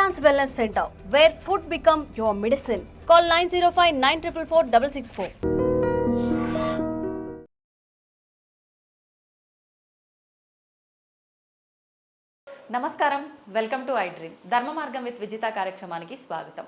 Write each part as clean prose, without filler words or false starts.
Advanced Wellness Center, where food become your medicine. Call 905 9444 664. నమస్కారం, welcome to I dream. ధర్మ మార్గం with Vijitha కార్యక్రమానికి స్వాగతం.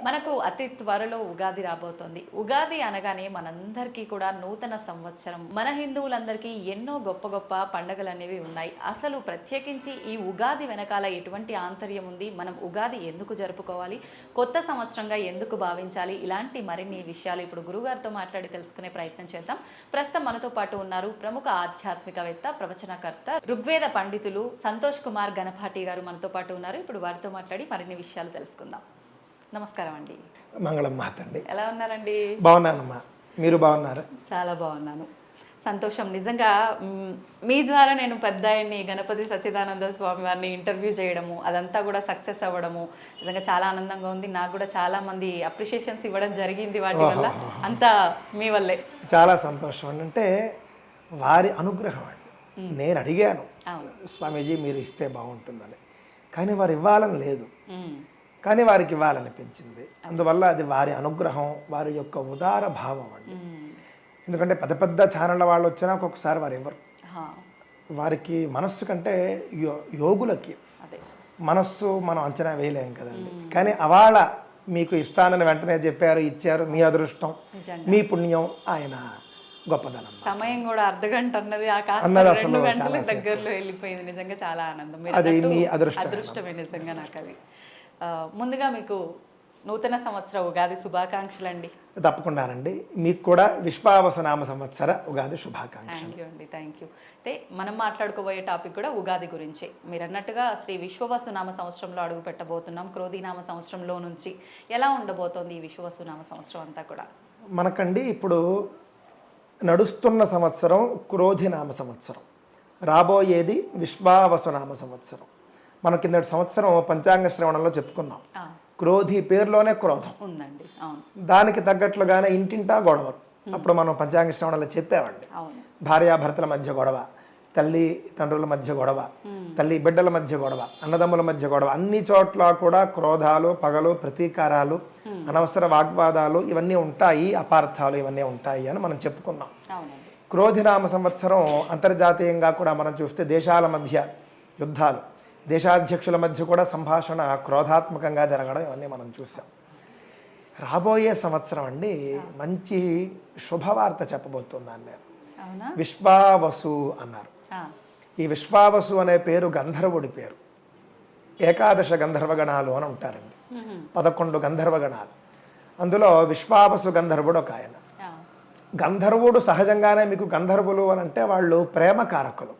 మనకు అతి త్వరలో ఉగాది రాబోతోంది. ఉగాది అనగానే మనందరికీ కూడా నూతన సంవత్సరం. మన హిందువులందరికీ ఎన్నో గొప్ప గొప్ప పండుగలు అనేవి ఉన్నాయి. అసలు ప్రత్యేకించి ఈ ఉగాది వెనకాల ఎటువంటి ఆంతర్యం ఉంది, మనం ఉగాది ఎందుకు జరుపుకోవాలి, కొత్త సంవత్సరంగా ఎందుకు భావించాలి, ఇలాంటి మరిన్ని విషయాలు ఇప్పుడు గురుగారితో మాట్లాడి తెలుసుకునే ప్రయత్నం చేద్దాం. ప్రస్తుతం మనతో పాటు ఉన్నారు ప్రముఖ ఆధ్యాత్మికవేత్త, ప్రవచనకర్త, ఋగ్వేద పండితులు సంతోష్ కుమార్ గణపాటి గారు మనతో పాటు ఉన్నారు. ఇప్పుడు వారితో మాట్లాడి మరిన్ని విషయాలు తెలుసుకుందాం. నమస్కారం అండి. మంగళం మాతండి. ఎలా ఉన్నారండి? బాగున్నానమ్మా, మీరు బాగున్నారా? చాలా బాగున్నాను, సంతోషం. నిజంగా మీ ద్వారా నేను పెద్ద ఆయన్ని గణపతి సచ్చిదానంద స్వామి వారిని ఇంటర్వ్యూ చేయడము, అదంతా కూడా సక్సెస్ అవ్వడము నిజంగా చాలా ఆనందంగా ఉంది. నాకు కూడా చాలా మంది అప్రిషియేషన్స్ ఇవ్వడం జరిగింది వాటి వల్ల. అంతా మీ వల్లే. చాలా సంతోషం. అంటే వారి అనుగ్రహం అండి. నేను అడిగాను స్వామీజీ మీరు ఇస్తే బాగుంటుందని, కానీ వారు ఇవ్వాలని లేదు, కానీ వారికి ఇవ్వాలనిపించింది. అందువల్ల అది వారి అనుగ్రహం, వారి యొక్క ఉదార భావం అండి. ఎందుకంటే పెద్ద పెద్ద ఛానళ్ళ వాళ్ళు వచ్చినా ఒక్కొక్కసారి వారు ఇవ్వరు. వారికి మనస్సు కంటే యోగులకి మనస్సు మనం అంచనా వేయలేం కదండి. కానీ అవాళ మీకు ఇస్తానని వెంటనే చెప్పారు, ఇచ్చారు. మీ అదృష్టం, మీ పుణ్యం, ఆయన గొప్పదనం. సమయం కూడా అర్ధగంట అన్నది ఆ 2 గంటల దగ్గరలో వెళ్ళిపోయింది. నిజంగా చాలా ఆనందం. అది మీ అదృష్టమే నిజంగా నాకు. అది ముందుగా మీకు నూతన సంవత్సర ఉగాది శుభాకాంక్షలు అండి. తప్పకుండానండి, మీకు కూడా విశ్వావసనామ సంవత్సర ఉగాది శుభాకాంక్షలు. థ్యాంక్ యూ అండి, థ్యాంక్ యూ. అయితే మనం మాట్లాడుకోబోయే టాపిక్ కూడా ఉగాది గురించి. మీరు అన్నట్టుగా శ్రీ విశ్వవసునామ సంవత్సరంలో అడుగు పెట్టబోతున్నాం. క్రోధీనామ సంవత్సరంలో నుంచి ఎలా ఉండబోతోంది ఈ విశ్వవసునామ సంవత్సరం అంతా కూడా? మనకండి ఇప్పుడు నడుస్తున్న సంవత్సరం క్రోధినామ సంవత్సరం, రాబోయేది విశ్వావసునామ సంవత్సరం. మన కిందటి సంవత్సరం పంచాంగ శ్రవణంలో చెప్పుకున్నాం, క్రోధి పేరులోనే క్రోధం ఉందండి. దానికి తగ్గట్లుగానే ఇంటింటా గొడవలు. అప్పుడు మనం పంచాంగ శ్రవణంలో చెప్పామండి, భార్యాభర్తల మధ్య గొడవ, తల్లి తండ్రుల మధ్య గొడవ, తల్లి బిడ్డల మధ్య గొడవ, అన్నదమ్ముల మధ్య గొడవ, అన్ని చోట్ల కూడా క్రోధాలు, పగలు, ప్రతీకారాలు, అనవసర వాగ్వాదాలు ఇవన్నీ ఉంటాయి, అపార్థాలు ఇవన్నీ ఉంటాయి అని మనం చెప్పుకున్నాం. క్రోధినామ సంవత్సరం అంతర్జాతీయంగా కూడా మనం చూస్తే దేశాల మధ్య యుద్ధాలు, దేశాధ్యక్షుల మధ్య కూడా సంభాషణ క్రోధాత్మకంగా జరగడం ఇవన్నీ మనం చూసాం. రాబోయే సంవత్సరం అండి మంచి శుభవార్త చెప్పబోతున్నాను నేను. విశ్వావసు అన్నారు. ఈ విశ్వావసు అనే పేరు గంధర్వుడి పేరు. 11 గంధర్వగణాలు అని ఉంటారండి, 11 గంధర్వగణాలు. అందులో విశ్వావసు గంధర్వుడు ఒక ఆయన. గంధర్వుడు సహజంగానే మీకు గంధర్వులు అని అంటే వాళ్ళు ప్రేమ కారకులు.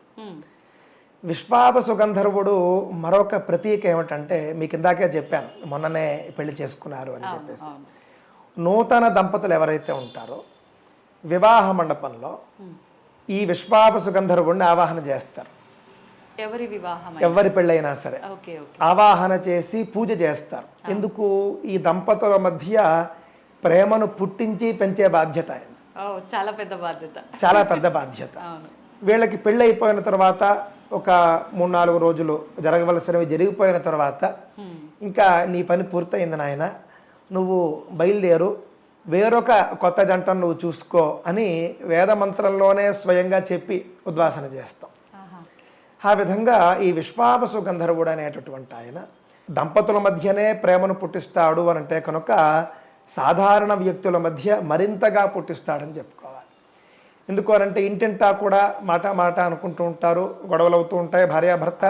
విశ్వావసు గంధర్వుడు మరొక ప్రతీక ఏమిటంటే, మీకు ఇందాకే చెప్పాను, మొన్ననే పెళ్లి చేసుకున్నారు అని చెప్పేసి. నూతన దంపతులు ఎవరైతే ఉంటారో వివాహ మండపంలో ఈ విశ్వావసు గంధర్వుడిని ఆవాహన చేస్తారు. ఎవరి పెళ్ళైనా సరే ఆవాహన చేసి పూజ చేస్తారు. ఎందుకు? ఈ దంపతుల మధ్య ప్రేమను పుట్టించి పెంచే బాధ్యత ఆయన. చాలా పెద్ద బాధ్యత, చాలా పెద్ద బాధ్యత. వీళ్ళకి పెళ్ళి అయిపోయిన తర్వాత ఒక 3-4 రోజులు జరగవలసినవి జరిగిపోయిన తర్వాత, ఇంకా నీ పని పూర్తయింది నాయన, నువ్వు బయలుదేరు, వేరొక కొత్త జంటను నువ్వు చూసుకో అని వేదమంత్రంలోనే స్వయంగా చెప్పి ఉద్వాసన చేస్తాం. ఆ విధంగా ఈ విశ్వావసు గంధర్వుడు అనేటటువంటి ఆయన దంపతుల మధ్యనే ప్రేమను పుట్టిస్తాడు అని అంటే కనుక సాధారణ వ్యక్తుల మధ్య మరింతగా పుట్టిస్తాడని చెప్పుకోవాలి. ఎందుకు అనంటే ఇంటింటా కూడా మాట మాట అనుకుంటూ ఉంటారు, గొడవలు అవుతూ ఉంటాయి, భార్యాభర్త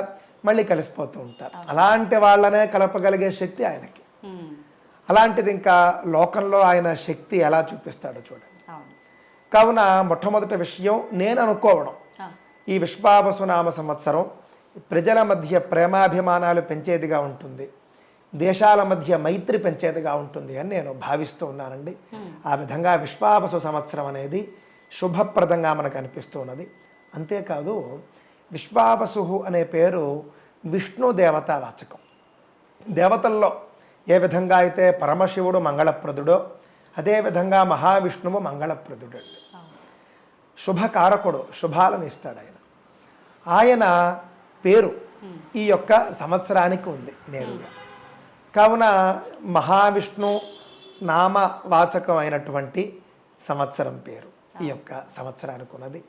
మళ్ళీ కలిసిపోతూ ఉంటారు. అలాంటి వాళ్ళనే కలపగలిగే శక్తి ఆయనకి. అలాంటిది ఇంకా లోకంలో ఆయన శక్తి ఎలా చూపిస్తాడో చూడండి. కావున మొట్టమొదటి విషయం నేను అనుకోవడం, ఈ విశ్వావసునామ సంవత్సరం ప్రజల మధ్య ప్రేమాభిమానాలు పెంచేదిగా ఉంటుంది, దేశాల మధ్య మైత్రి పెంచేదిగా ఉంటుంది అని నేను భావిస్తూ ఉన్నానండి. ఆ విధంగా విశ్వావసు సంవత్సరం అనేది శుభప్రదంగా మనకు అనిపిస్తూ ఉన్నది. అంతేకాదు విశ్వావసు అనే పేరు విష్ణు దేవతా వాచకం. దేవతల్లో ఏ విధంగా అయితే పరమశివుడు మంగళప్రదుడో అదేవిధంగా మహావిష్ణువు మంగళప్రదుడు. శుభకారకుడు, శుభాలను ఇస్తాడు ఆయన. ఆయన పేరు ఈ యొక్క సంవత్సరానికి ఉంది నేరుగా. కావున మహావిష్ణు నామవాచకమైనటువంటి సంవత్సరం పేరు ఈ యొక్క సంవత్సరానికి ఉన్నది.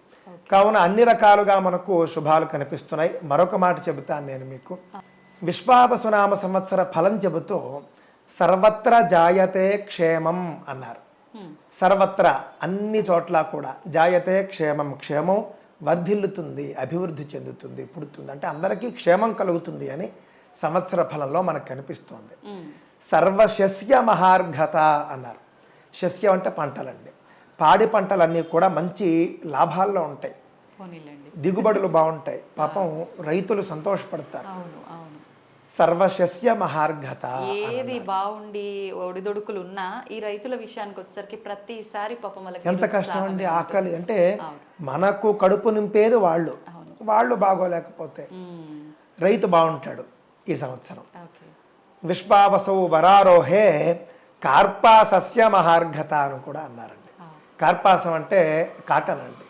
కావున అన్ని రకాలుగా మనకు శుభాలు కనిపిస్తున్నాయి. మరొక మాట చెబుతాను నేను మీకు. విశ్వావసునామ సంవత్సర ఫలం చెబుతూ సర్వత్ర జాయతే క్షేమం అన్నారు. సర్వత్ర అన్ని చోట్ల కూడా జాయతే క్షేమం, క్షేమం వర్ధిల్లుతుంది, అభివృద్ధి చెందుతుంది, పుడుతుంది, అంటే అందరికీ క్షేమం కలుగుతుంది అని సంవత్సర ఫలంలో మనకు కనిపిస్తోంది. సర్వశస్య మహార్ఘత అన్నారు. శస్యం అంటే పంటలండి. పాడి పంటలన్నీ కూడా మంచి లాభాల్లో ఉంటాయి, దిగుబడులు బాగుంటాయి, పాపం రైతులు సంతోషపడతారు. సర్వశస్య మహార్ఘత. ఏది బాగుండి ఒడిదొడుకులు ఉన్నా ఈ రైతుల విషయానికి వచ్చేసరికి ప్రతిసారి పాపం ఎంత కష్టం అండి. ఆకలి అంటే మనకు కడుపు నింపేది వాళ్ళు బాగోలేకపోతే రైతు బాగుంటాడు. ఈ సంవత్సరం విశ్వావసౌ వరారోహే కార్పాసస్య మహార్ఘత అని కూడా అన్నారండి. కార్పాసం అంటే కాటన్ అండి.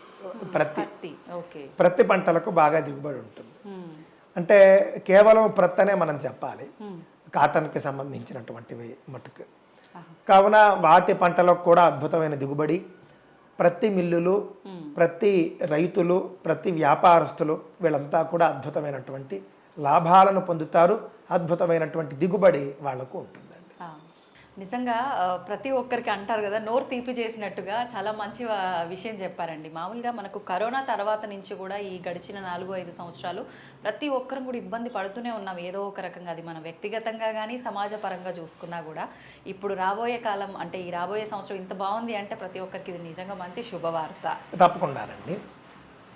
ప్రతి పంటలకు బాగా దిగుబడి ఉంటుంది. అంటే కేవలం ప్రత్తనే మనం చెప్పాలి, కాటన్కి సంబంధించినటువంటివి మటుకు. కావున వాటి పంటలకు కూడా అద్భుతమైన దిగుబడి. ప్రతి మిల్లులు, ప్రతి రైతులు, ప్రతి వ్యాపారస్తులు వీళ్ళంతా కూడా అద్భుతమైనటువంటి లాభాలను పొందుతారు. అద్భుతమైనటువంటి దిగుబడి వాళ్లకు ఉంటుందండి. నిజంగా ప్రతి ఒక్కరికి అంటారు కదా, నోరు తీపి చేసినట్టుగా చాలా మంచి విషయం చెప్పారండి. మామూలుగా మనకు కరోనా తర్వాత నుంచి కూడా ఈ గడిచిన 4-5 సంవత్సరాలు ప్రతి ఒక్కరం కూడా ఇబ్బంది పడుతూనే ఉన్నాం ఏదో ఒక రకంగా. అది మన వ్యక్తిగతంగా కానీ సమాజ పరంగా చూసుకున్నా కూడా ఇప్పుడు రాబోయే కాలం అంటే ఈ రాబోయే సంవత్సరం ఇంత బాగుంది అంటే ప్రతి ఒక్కరికి ఇది నిజంగా మంచి శుభవార్త. తప్పకుండానండి.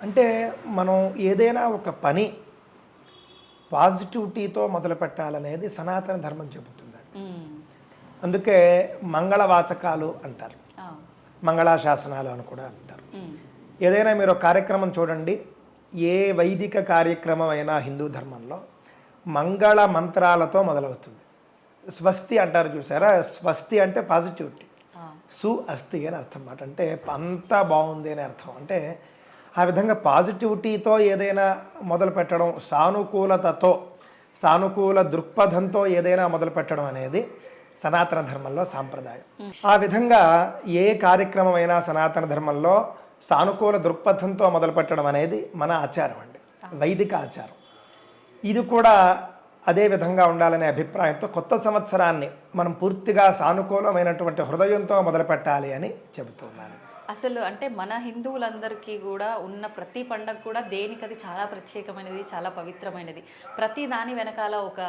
అంటే మనం ఏదైనా ఒక పని పాజిటివిటీతో మొదలు పెట్టాలనేది సనాతన ధర్మం చెబుతుందండి. అందుకే మంగళవాచకాలు అంటారు, మంగళాశాసనాలు అని కూడా అంటారు. ఏదైనా మీరు కార్యక్రమం చూడండి, ఏ వైదిక కార్యక్రమం అయినా హిందూ ధర్మంలో మంగళ మంత్రాలతో మొదలవుతుంది. స్వస్తి అంటారు చూసారా, స్వస్తి అంటే పాజిటివిటీ, సు అస్తి అని అర్థం అన్నమాట. అంటే అంతా బాగుంది అని అర్థం. అంటే ఆ విధంగా పాజిటివిటీతో ఏదైనా మొదలు పెట్టడం, సానుకూలతతో, సానుకూల దృక్పథంతో ఏదైనా మొదలు పెట్టడం అనేది సనాతన ధర్మంలో సాంప్రదాయం. ఆ విధంగా ఏ కార్యక్రమం అయినా సనాతన ధర్మంలో సానుకూల దృక్పథంతో మొదలు పెట్టడం అనేది మన ఆచారం అండి, వైదిక ఆచారం. ఇది కూడా అదే విధంగా ఉండాలనే అభిప్రాయంతో కొత్త సంవత్సరాన్ని మనం పూర్తిగా సానుకూలమైనటువంటి హృదయంతో మొదలు పెట్టాలి అని చెబుతున్నాను. అసలు అంటే మన హిందువులందరికీ కూడా ఉన్న ప్రతి పండగ కూడా దేనికది చాలా ప్రత్యేకమైనది, చాలా పవిత్రమైనది. ప్రతి దాని వెనకాల ఒక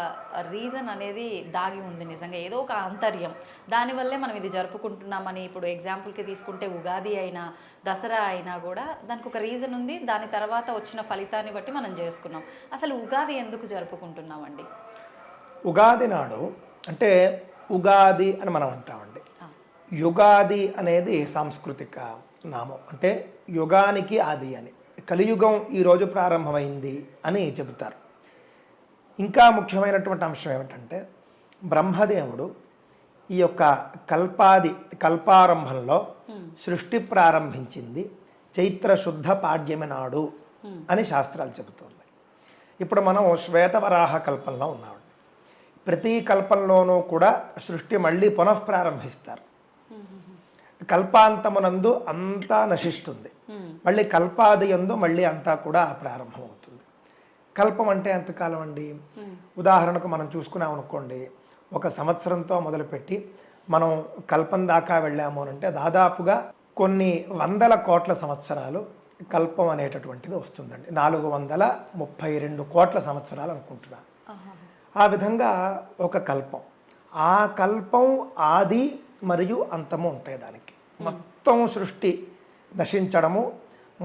రీజన్ అనేది దాగి ఉంది. నిజంగా ఏదో ఒక ఆంతర్యం, దానివల్లే మనం ఇది జరుపుకుంటున్నామని. ఇప్పుడు ఎగ్జాంపుల్కి తీసుకుంటే ఉగాది అయినా దసరా అయినా కూడా దానికి ఒక రీజన్ ఉంది. దాని తర్వాత వచ్చిన ఫలితాన్ని బట్టి మనం చేసుకున్నాం. అసలు ఉగాది ఎందుకు జరుపుకుంటున్నామండి? ఉగాది నాడు అంటే ఉగాది అని మనం అంటామండి. యుగాది అనేది సాంస్కృతిక నామం. అంటే యుగానికి ఆది అని, కలియుగం ఈరోజు ప్రారంభమైంది అని చెబుతారు. ఇంకా ముఖ్యమైనటువంటి అంశం ఏమిటంటే బ్రహ్మదేవుడు ఈ యొక్క కల్పారంభంలో సృష్టి ప్రారంభించింది చైత్ర శుద్ధ పాడ్యమి నాడు అని శాస్త్రాలు చెబుతున్నాయి. ఇప్పుడు మనం శ్వేతవరాహ కల్పంలో ఉన్నామండి. ప్రతి కల్పంలోనూ కూడా సృష్టి మళ్ళీ పునఃప్రారంభిస్తారు. కల్పాంతమునందు అంతా నశిస్తుంది, మళ్ళీ కల్పాది యందు మళ్ళీ అంతా కూడా ప్రారంభమవుతుంది. కల్పం అంటే ఎంతకాలం అండి? ఉదాహరణకు మనం చూసుకున్నాం అనుకోండి, ఒక సంవత్సరంతో మొదలుపెట్టి మనం కల్పం దాకా వెళ్ళాము అంటే దాదాపుగా కొన్ని 100 కోట్ల సంవత్సరాలు కల్పం అనేటటువంటిది వస్తుందండి. 432 కోట్ల సంవత్సరాలు అనుకుంటున్నాను. ఆ విధంగా ఒక కల్పం, ఆ కల్పం ఆది మరియు అంతము ఉంటాయి. దానికి మొత్తం సృష్టి నశించడము,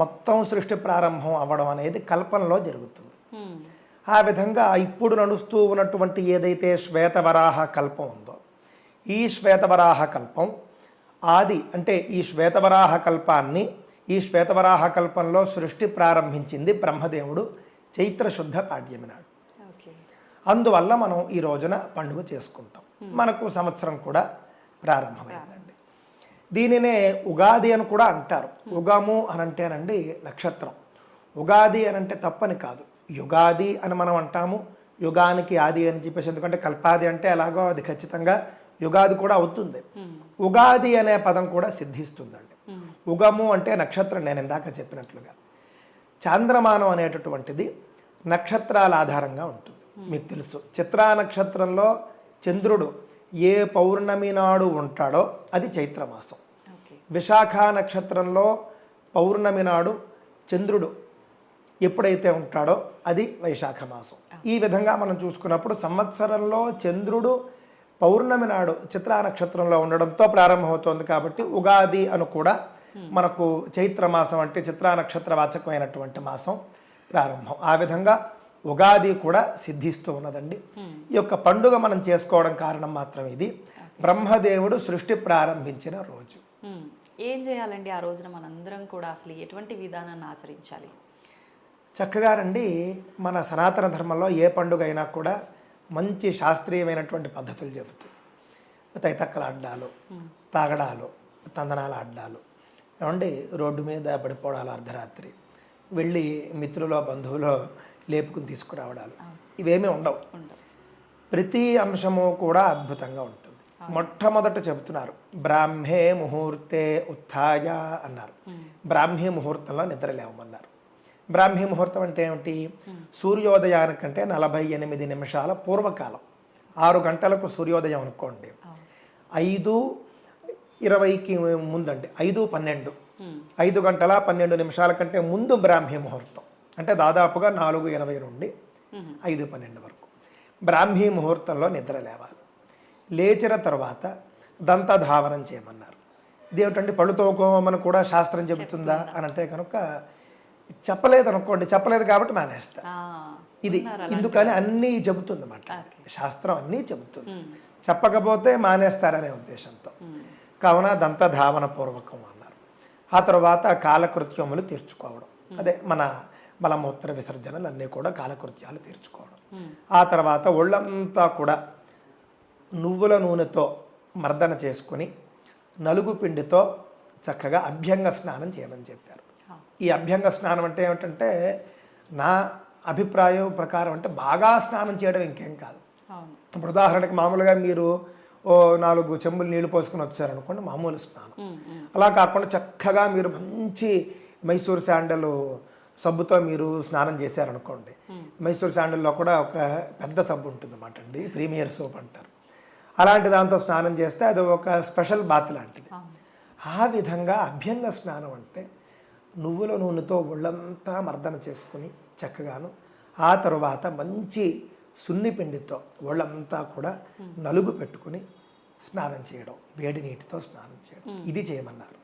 మొత్తం సృష్టి ప్రారంభం అవ్వడం అనేది కల్పంలో జరుగుతుంది. ఆ విధంగా ఇప్పుడు నడుస్తూ ఉన్నటువంటి ఏదైతే శ్వేతవరాహ కల్పం ఉందో, ఈ శ్వేతవరాహ కల్పం ఆది అంటే ఈ శ్వేతవరాహ కల్పాన్ని, ఈ శ్వేతవరాహ కల్పంలో సృష్టి ప్రారంభించింది బ్రహ్మదేవుడు చైత్ర శుద్ధ పాడ్యమి నాడు. అందువల్ల మనం ఈ రోజున పండుగ చేసుకుంటాం. మనకు సంవత్సరం కూడా ప్రారంభమైందండి. దీనినే ఉగాది అని కూడా అంటారు. ఉగము అని అంటేనండి నక్షత్రం. ఉగాది అని అంటే తప్పని కాదు, యుగాది అని మనం అంటాము, యుగానికి ఆది అని చెప్పేసి. ఎందుకంటే కల్పాది అంటే ఎలాగో అది ఖచ్చితంగా యుగాది కూడా అవుతుంది. ఉగాది అనే పదం కూడా సిద్ధిస్తుందండి. ఉగము అంటే నక్షత్రం, నేను ఇందాక చెప్పినట్లుగా. చాంద్రమానం అనేటటువంటిది నక్షత్రాల ఆధారంగా ఉంటుంది. మీకు తెలుసు, చిత్రా నక్షత్రంలో చంద్రుడు ఏ పౌర్ణమి నాడు ఉంటాడో అది చైత్రమాసం. విశాఖ నక్షత్రంలో పౌర్ణమి నాడు చంద్రుడు ఎప్పుడైతే ఉంటాడో అది వైశాఖ మాసం. ఈ విధంగా మనం చూసుకున్నప్పుడు సంవత్సరంలో చంద్రుడు పౌర్ణమి నాడు చిత్రా నక్షత్రంలో ఉండడంతో ప్రారంభమవుతోంది. కాబట్టి ఉగాది అని కూడా మనకు చైత్రమాసం అంటే చిత్రా నక్షత్ర వాచకమైనటువంటి మాసం ప్రారంభం. ఆ విధంగా ఉగాది కూడా సిద్ధిస్తూ ఉన్నదండి. ఈ యొక్క పండుగ మనం చేసుకోవడం కారణం మాత్రం ఇది, బ్రహ్మదేవుడు సృష్టి ప్రారంభించిన రోజు. ఏం చేయాలండి ఆ రోజున మనందరం కూడా? అసలు ఎటువంటి విధానాన్ని ఆచరించాలి? చక్కగా రండి, మన సనాతన ధర్మంలో ఏ పండుగ అయినా కూడా మంచి శాస్త్రీయమైనటువంటి పద్ధతులు చెబుతాయి. తైతక్కలు ఆడ్డాలు, తాగడాలు, తందనాలు ఆడ్డాలు, ఏమండి రోడ్డు మీద పడిపోవడాలు, అర్ధరాత్రి వెళ్ళి మిత్రులో బంధువులో లేపుకుని తీసుకురావడాలు, ఇవేమీ ఉండవు. ప్రతి అంశము కూడా అద్భుతంగా ఉంటుంది. మొట్టమొదట చెబుతున్నారు బ్రాహ్మే ముహూర్తే ఉత్థాయ అన్నారు. బ్రాహ్మీ ముహూర్తంలో నిద్ర లేవమన్నారు. బ్రాహ్మీ ముహూర్తం అంటే ఏమిటి? సూర్యోదయానికంటే 48 నిమిషాల పూర్వకాలం. 6 గంటలకు సూర్యోదయం అనుకోండి, 5:20కి ముందండి, 5:12, 5 గంటల 12 నిమిషాల కంటే ముందు బ్రాహ్మీ ముహూర్తం. అంటే దాదాపుగా 4:20 నుండి 5:12 వరకు బ్రాహ్మీ ముహూర్తంలో నిద్ర లేవాలి. లేచిన తర్వాత దంతధావనం చేయమన్నారు. ఇదేమిటండి, పళ్ళు తోకోమని కూడా శాస్త్రం చెబుతుందా అని అంటే కనుక చెప్పలేదు అనుకోండి, చెప్పలేదు కాబట్టి మానేస్తా. ఇది ఎందుకని అన్నీ చెబుతుంది అన్నమాట, శాస్త్రం అన్నీ చెబుతుంది. చెప్పకపోతే మానేస్తారనే ఉద్దేశంతో కావున దంతధావన పూర్వకం అన్నారు. ఆ తర్వాత కాలకృత్యములు తీర్చుకోవడం, అదే మన మలమూత్ర విసర్జనలు అన్నీ కూడా కాలకృత్యాలు తీర్చుకోవడం. ఆ తర్వాత ఒళ్ళంతా కూడా నువ్వుల నూనెతో మర్దన చేసుకుని నలుగు పిండితో చక్కగా అభ్యంగ స్నానం చేయమని చెప్పారు. ఈ అభ్యంగ స్నానం అంటే ఏమిటంటే, నా అభిప్రాయం ప్రకారం అంటే బాగా స్నానం చేయడం ఇంకేం కాదు. ఇప్పుడు ఉదాహరణకి మామూలుగా మీరు 4 చెంబులు నీళ్లు పోసుకుని వచ్చారనుకోండి, మామూలు స్నానం. అలా కాకుండా చక్కగా మీరు మంచి మైసూర్ శాండల్ సబ్బుతో మీరు స్నానం చేశారనుకోండి, మైసూర్ శాండల్లో కూడా ఒక పెద్ద సబ్బు ఉంటుంది అన్నమాట అండి, ప్రీమియర్ సోప్ అంటారు. అలాంటి దాంతో స్నానం చేస్తే అది ఒక స్పెషల్ బాత్ లాంటిది. ఆ విధంగా అభ్యంగ స్నానం అంటే నువ్వుల నూనెతో ఒళ్ళంతా మర్దన చేసుకుని చక్కగాను, ఆ తరువాత మంచి సున్ని పిండితో ఒళ్ళంతా కూడా నలుగు పెట్టుకుని స్నానం చేయడం, వేడి నీటితో స్నానం చేయడం, ఇది చేయమన్నారు.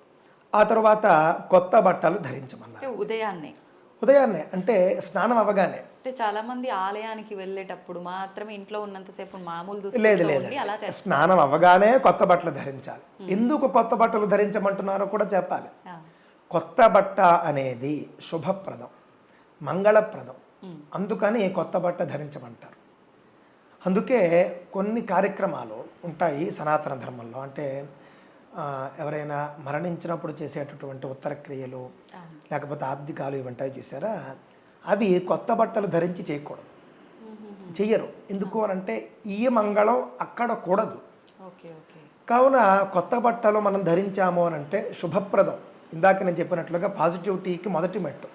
ఆ తర్వాత కొత్త బట్టలు ధరించమన్నారు. ఉదయాన్నే అంటే స్నానం అవ్వగానే. అంటే చాలా మంది ఆలయానికి వెళ్ళేటప్పుడు మాత్రమే ఇంట్లో ఉన్నంతసేపు మామూలు లేదు, స్నానం అవ్వగానే కొత్త బట్టలు ధరించాలి. ఎందుకు కొత్త బట్టలు ధరించమంటున్నారో కూడా చెప్పాలి. కొత్త బట్ట అనేది శుభప్రదం, మంగళప్రదం. అందుకని కొత్త బట్ట ధరించమంటారు. అందుకే కొన్ని కార్యక్రమాలు ఉంటాయి సనాతన ధర్మంలో. అంటే ఎవరైనా మరణించినప్పుడు చేసేటటువంటి ఉత్తర క్రియలు, లేకపోతే ఆబ్దికాలు ఇవి ఉంటాయి చూసారా, అవి కొత్త బట్టలు ధరించి చేయకూడదు, చెయ్యరు. ఎందుకు అనంటే ఈ మంగళం అక్కడ కూడదు. కావున కొత్త బట్టలు మనం ధరించాము అనంటే శుభప్రదం. ఇందాక నేను చెప్పినట్లుగా పాజిటివిటీకి మొదటి మెట్టు.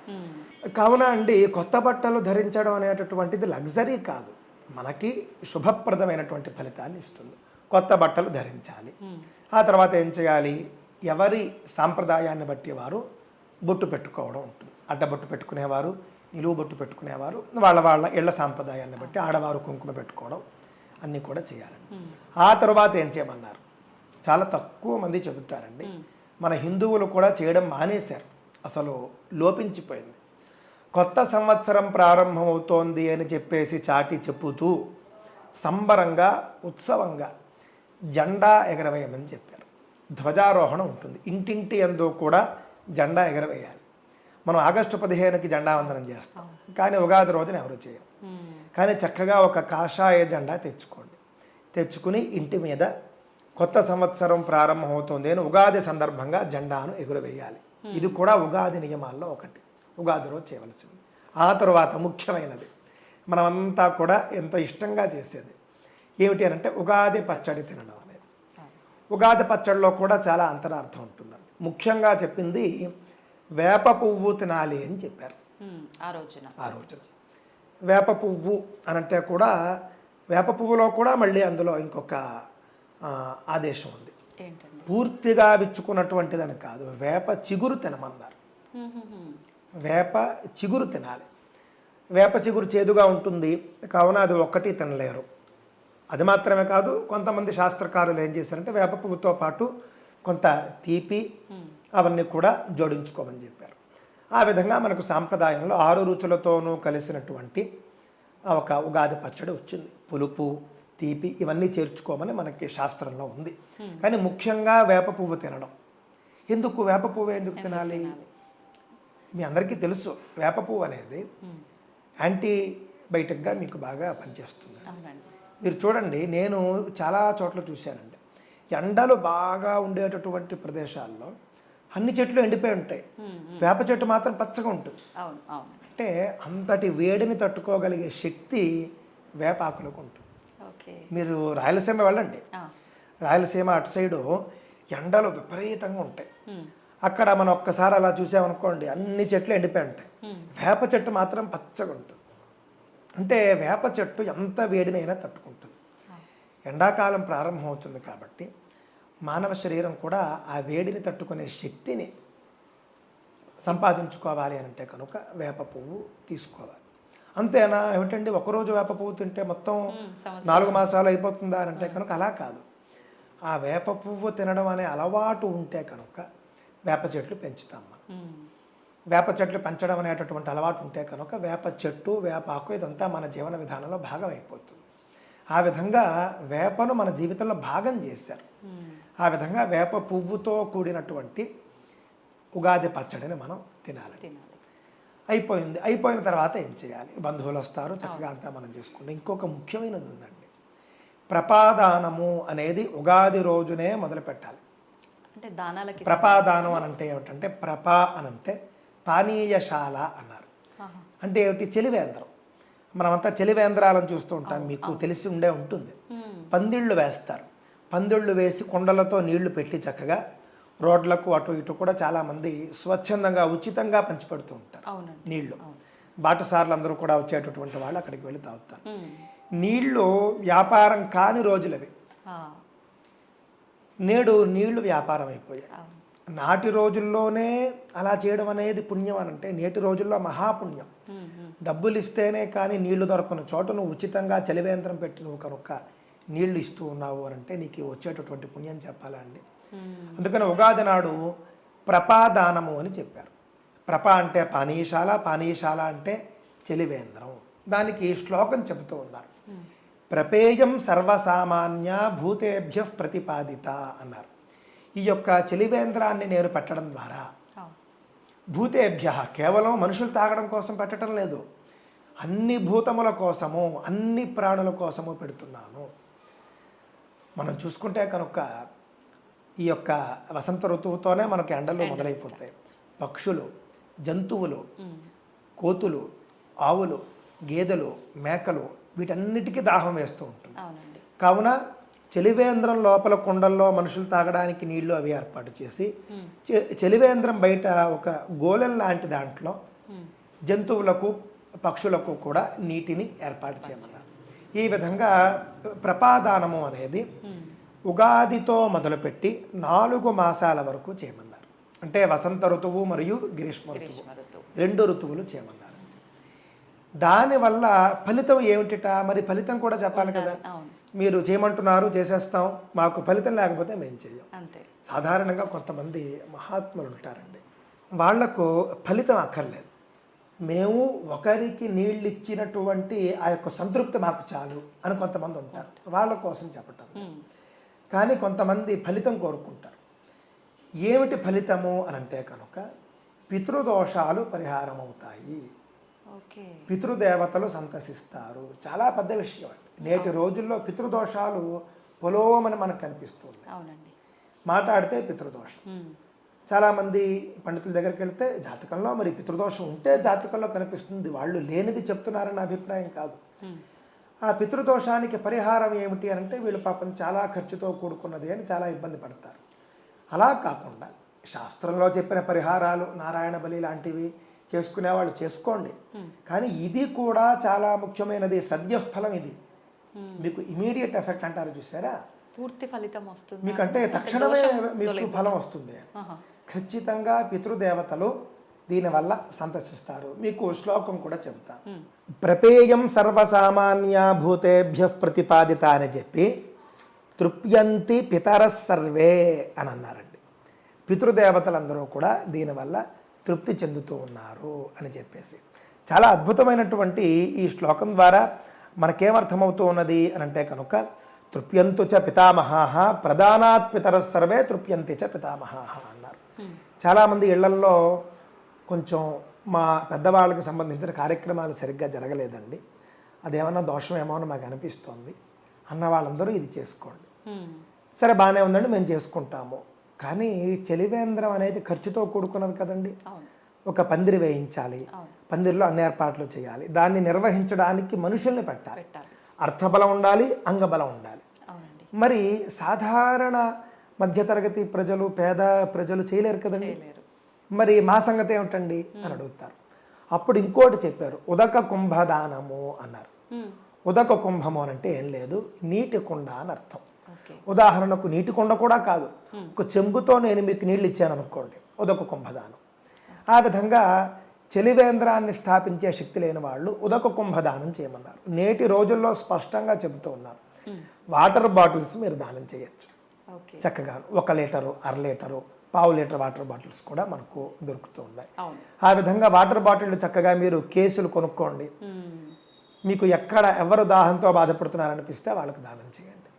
కావున అండి, కొత్త బట్టలు ధరించడం అనేటటువంటిది లగ్జరీ కాదు, మనకి శుభప్రదమైనటువంటి ఫలితాన్ని ఇస్తుంది. కొత్త బట్టలు ధరించాలి. ఆ తర్వాత ఏం చేయాలి? ఎవరి సాంప్రదాయాన్ని బట్టి వారు బొట్టు పెట్టుకోవడం ఉంటుంది. అడ్డబొట్టు పెట్టుకునేవారు, నిలువు బొట్టు పెట్టుకునేవారు, వాళ్ళ ఇళ్ల సాంప్రదాయాన్ని బట్టి ఆడవారు కుంకుమ పెట్టుకోవడం అన్నీ కూడా చేయాలండి. ఆ తర్వాత ఏం చేయమన్నారు? చాలా తక్కువ మంది చెబుతారండి. మన హిందువులు కూడా చేయడం మానేశారు, అసలు లోపించిపోయింది. కొత్త సంవత్సరం ప్రారంభమవుతోంది అని చెప్పేసి చాటి చెప్పుతూ సంబరంగా ఉత్సవంగా జెండా ఎగరవేయమని చెప్పారు. ధ్వజారోహణం ఉంటుంది, ఇంటింటి యందు కూడా జెండా ఎగరవేయాలి. మనం ఆగస్టు 15కి జెండా వందనం చేస్తాం, కానీ ఉగాది రోజున ఎవరు చేయరు. కానీ చక్కగా ఒక కాషాయ జెండా తెచ్చుకుని ఇంటి మీద కొత్త సంవత్సరం ప్రారంభమవుతోంది అని ఉగాది సందర్భంగా జెండాను ఎగురవేయాలి. ఇది కూడా ఉగాది నియమాల్లో ఒకటి. ఉగాది రోజు చేయవలసింది. ఆ తర్వాత ముఖ్యమైనది మనమంతా కూడా ఎంతో ఇష్టంగా చేసేది ఏమిటి అని అంటే ఉగాది పచ్చడి తినడం అనేది. ఉగాది పచ్చడిలో కూడా చాలా అంతరార్థం ఉంటుందండి. ముఖ్యంగా చెప్పింది వేప పువ్వు తినాలి అని చెప్పారు ఆ రోజున. వేప పువ్వు అనంటే కూడా వేప పువ్వులో కూడా మళ్ళీ అందులో ఇంకొక ఆదేశం ఉంది. పూర్తిగా విచ్చుకున్నటువంటిదని కాదు, వేప చిగురు తినమన్నారు. వేప చిగురు తినాలి. వేప చిగురు చేదుగా ఉంటుంది కావున అది ఒక్కటి తినలేరు. అది మాత్రమే కాదు, కొంతమంది శాస్త్రకారులు ఏం చేశారంటే వేప పువ్వుతో పాటు కొంత తీపి అవన్నీ కూడా జోడించుకోమని చెప్పారు. ఆ విధంగా మనకు సాంప్రదాయంలో 6 రుచులతోనూ కలిసినటువంటి ఒక ఉగాది పచ్చడి వచ్చింది. పులుపు, తీపి ఇవన్నీ చేర్చుకోమని మనకి శాస్త్రంలో ఉంది. కానీ ముఖ్యంగా వేప పువ్వు తినడం. ఎందుకు వేప పువ్వు ఎందుకు తినాలి? మీ అందరికీ తెలుసు, వేప పువ్వు అనేది యాంటీబయాటిక్గా మీకు బాగా పనిచేస్తుంది. మీరు చూడండి, నేను చాలా చోట్ల చూశానండి, ఎండలు బాగా ఉండేటటువంటి ప్రదేశాల్లో అన్ని చెట్లు ఎండిపోయి ఉంటాయి, వేప చెట్టు మాత్రం పచ్చగా ఉంటుంది. అంటే అంతటి వేడిని తట్టుకోగలిగే శక్తి వేపాకులకు ఉంటుంది. మీరు రాయలసీమ వెళ్ళండి, రాయలసీమ అటు సైడు ఎండలు విపరీతంగా ఉంటాయి. అక్కడ మనం ఒక్కసారి అలా చూసామనుకోండి, అన్ని చెట్లు ఎండిపోయి ఉంటాయి, వేప చెట్టు మాత్రం పచ్చగా ఉంటుంది. అంటే వేప చెట్టు ఎంత వేడినైనా తట్టుకుంటుంది. ఎండాకాలం ప్రారంభమవుతుంది కాబట్టి మానవ శరీరం కూడా ఆ వేడిని తట్టుకునే శక్తిని సంపాదించుకోవాలి అని అంటే కనుక వేప పువ్వు తీసుకోవాలి. అంతేనా ఏమిటండి, ఒకరోజు వేప పువ్వు తింటే మొత్తం 4 మాసాలు అయిపోతుందా అని అంటే కనుక అలా కాదు. ఆ వేప పువ్వు తినడం అనే అలవాటు ఉంటే కనుక వేప చెట్లు పెంచుతాం మనం. వేప చెట్లు పెంచడం అనేటటువంటి అలవాటు ఉంటే కనుక వేప చెట్టు, వేపాకు ఇదంతా మన జీవన విధానంలో భాగం అయిపోతుంది. ఆ విధంగా వేపను మన జీవితంలో భాగం చేశారు. ఆ విధంగా వేప పువ్వుతో కూడినటువంటి ఉగాది పచ్చడిని మనం తినాలి. అయిపోయిన తర్వాత ఏం చేయాలి? బంధువులు వస్తారు, చక్కగా అంతా మనం చేసుకుంటాం. ఇంకొక ముఖ్యమైనది ఉందండి, ప్రపాదానము అనేది ఉగాది రోజునే మొదలు పెట్టాలి. అంటే దానాలకి ప్రపాదానం అనంటే ఏమిటంటే, ప్రపా అనంటే పానీయశాల అన్నారు. అంటే ఏమిటి? చలివేంద్రం. మనమంతా చలివేంద్రాలను చూస్తూ ఉంటాం, మీకు తెలిసి ఉండే ఉంటుంది. పందిళ్ళు వేస్తారు, పందిళ్ళు వేసి కుండలతో నీళ్లు పెట్టి చక్కగా రోడ్లకు అటు ఇటు కూడా చాలామంది స్వచ్ఛందంగా ఉచితంగా పంచిపెడుతూ ఉంటారు నీళ్లు. బాటసార్లు అందరూ కూడా వచ్చేటటువంటి వాళ్ళు అక్కడికి వెళ్ళి తాగుతారు. నీళ్లు వ్యాపారం కాని రోజులవి. నేడు నీళ్లు వ్యాపారం అయిపోయాయి. నాటి రోజుల్లోనే అలా చేయడం అనేది పుణ్యం అనంటే, నేటి రోజుల్లో మహాపుణ్యం. డబ్బులు ఇస్తేనే కానీ నీళ్లు దొరకని చోట నువ్వు ఉచితంగా చలివేంద్రం పెట్టి నువ్వు కనుక నీళ్లు ఇస్తూ ఉన్నావు అనంటే నీకు వచ్చేటటువంటి పుణ్యం చెప్పాలండి. అందుకని ఉగాది నాడు ప్రపాదానము అని చెప్పారు. ప్రప అంటే పానీయశాల, పానీయశాల అంటే చలివేంద్రం. దానికి శ్లోకం చెబుతూ ఉన్నారు, ప్రపేయం సర్వసామాన్య భూతేభ్య ప్రతిపాదిత అన్నారు. ఈ యొక్క చలివేంద్రాన్ని నేను పెట్టడం ద్వారా భూతేభ్య, కేవలం మనుషులు తాగడం కోసం పెట్టడం లేదు, అన్ని భూతముల కోసము, అన్ని ప్రాణుల కోసము పెడుతున్నాను. మనం చూసుకుంటే కనుక ఈ యొక్క వసంత ఋతువుతోనే మనకు ఎండలు మొదలైపోతాయి. పక్షులు, జంతువులు, కోతులు, ఆవులు, గేదెలు, మేకలు వీటన్నిటికీ దాహం వేస్తూ ఉంటుంది. కావున చలివేంద్రం లోపల కుండల్లో మనుషులు తాగడానికి నీళ్లు అవి ఏర్పాటు చేసి, చలివేంద్రం బయట ఒక గోళం లాంటి దాంట్లో జంతువులకు, పక్షులకు కూడా నీటిని ఏర్పాటు చేయమన్నారు. ఈ విధంగా ప్రపాదానము అనేది ఉగాదితో మొదలుపెట్టి 4 మాసాల వరకు చేయమన్నారు. అంటే వసంత ఋతువు మరియు గ్రీష్మ ఋతువు 2 ఋతువులు చేయమన్నారు. దానివల్ల ఫలితం ఏమిటిట? మరి ఫలితం కూడా చెప్పాలి కదా. మీరు చేయమంటున్నారు, చేసేస్తాం, మాకు ఫలితం లేకపోతే మేము చేయం. సాధారణంగా కొంతమంది మహాత్ములు ఉంటారండి, వాళ్లకు ఫలితం అక్కర్లేదు, మేము ఒకరికి నీళ్ళు ఇచ్చినటువంటి ఆ యొక్క సంతృప్తి మాకు చాలు అని కొంతమంది ఉంటారు. వాళ్ళ కోసం చెప్పటం. కానీ కొంతమంది ఫలితం కోరుకుంటారు. ఏమిటి ఫలితము అని అంటే కనుక పితృదోషాలు పరిహారం అవుతాయి, పితృదేవతలు సంతసిస్తారు. చాలా పెద్ద విషయం అండి. నేటి రోజుల్లో పితృదోషాలు పొలోమని మనకు కనిపిస్తుంది. మాట్లాడితే పితృదోషం, చాలామంది పండితుల దగ్గరికి వెళ్తే జాతకంలో మరి పితృదోషం ఉంటే జాతకంలో కనిపిస్తుంది, వాళ్ళు లేనిది చెప్తున్నారన్న అభిప్రాయం కాదు. ఆ పితృదోషానికి పరిహారం ఏమిటి అంటే వీళ్ళు పాపం చాలా ఖర్చుతో కూడుకున్నది అని చాలా ఇబ్బంది పడతారు. అలా కాకుండా శాస్త్రంలో చెప్పిన పరిహారాలు నారాయణ బలి లాంటివి చేసుకునే వాళ్ళు చేసుకోండి. కానీ ఇది కూడా చాలా ముఖ్యమైనది, సద్యఫలం ఇది. మీకు ఇమీడియట్ ఎఫెక్ట్ అంటారు చూసారా, పూర్తి ఫలితం వస్తుంది మీకంటే తక్షణమే మీకు ఫలం వస్తుంది. ఖచ్చితంగా పితృదేవతలు దీనివల్ల సంతసిస్తారు. మీకు శ్లోకం కూడా చెబుతా. ప్రపేయం సర్వసామాన్య భూతేభ్య ప్రతిపాదిత అని చెప్పి తృప్యంతి పితర సర్వే అని అన్నారండి. పితృదేవతలందరూ కూడా దీనివల్ల తృప్తి చెందుతూ ఉన్నారు అని చెప్పేసి చాలా అద్భుతమైనటువంటి ఈ శ్లోకం ద్వారా మనకేమర్థమవుతూ ఉన్నది అని అంటే కనుక తృప్యంతు చ పితామహాః ప్రధానాత్ పితర సర్వే తృప్యంతి చ పితామహాః అన్నారు. చాలామంది ఇళ్లల్లో కొంచెం మా పెద్దవాళ్ళకి సంబంధించిన కార్యక్రమాలు సరిగ్గా జరగలేదండి, అదేమన్నా దోషమేమో అని మాకు అనిపిస్తోంది అన్న వాళ్ళందరూ ఇది చేసుకోండి. సరే బాగానే ఉందండి, మేము చేసుకుంటాము. కానీ చలివేంద్రం అనేది ఖర్చుతో కూడుకున్నది కదండి. ఒక పందిరి వేయించాలి, పందిరిలో అన్ని ఏర్పాట్లు చేయాలి, దాన్ని నిర్వహించడానికి మనుషుల్ని పెట్టాలి, అర్థబలం ఉండాలి, అంగబలం ఉండాలి. మరి సాధారణ మధ్యతరగతి ప్రజలు పేద ప్రజలు చేయలేరు కదండి. మరి మా సంగతి ఏమిటండి అని అడుగుతారు. అప్పుడు ఇంకోటి చెప్పారు, ఉదక కుంభదానము అన్నారు. ఉదక కుంభము అంటే ఏం లేదు, నీటి కుండ అని అర్థం. ఉదాహరణకు నీటి కుండ కూడా కాదు, ఒక చెంబుతో నేను మీకు నీళ్ళు ఇచ్చాను అనుకోండి, ఉదక కుంభదానం. ఆ విధంగా చలివేంద్రాన్ని స్థాపించే శక్తి లేని వాళ్ళు ఉదక కుంభదానం చేయమన్నారు. నేటి రోజుల్లో స్పష్టంగా చెబుతూ ఉన్నారు, వాటర్ బాటిల్స్ మీరు దానం చేయొచ్చు చక్కగా. 1 litre, 1/2 litre, 1/2 litre water bottles కూడా మనకు దొరుకుతూ ఉన్నాయి. ఆ విధంగా వాటర్ బాటిల్ చక్కగా మీరు కేసులు కొనుక్కోండి. మీకు ఎక్కడ ఎవరు దాహంతో బాధపడుతున్నారనిపిస్తే వాళ్ళకి దానం చేయండి.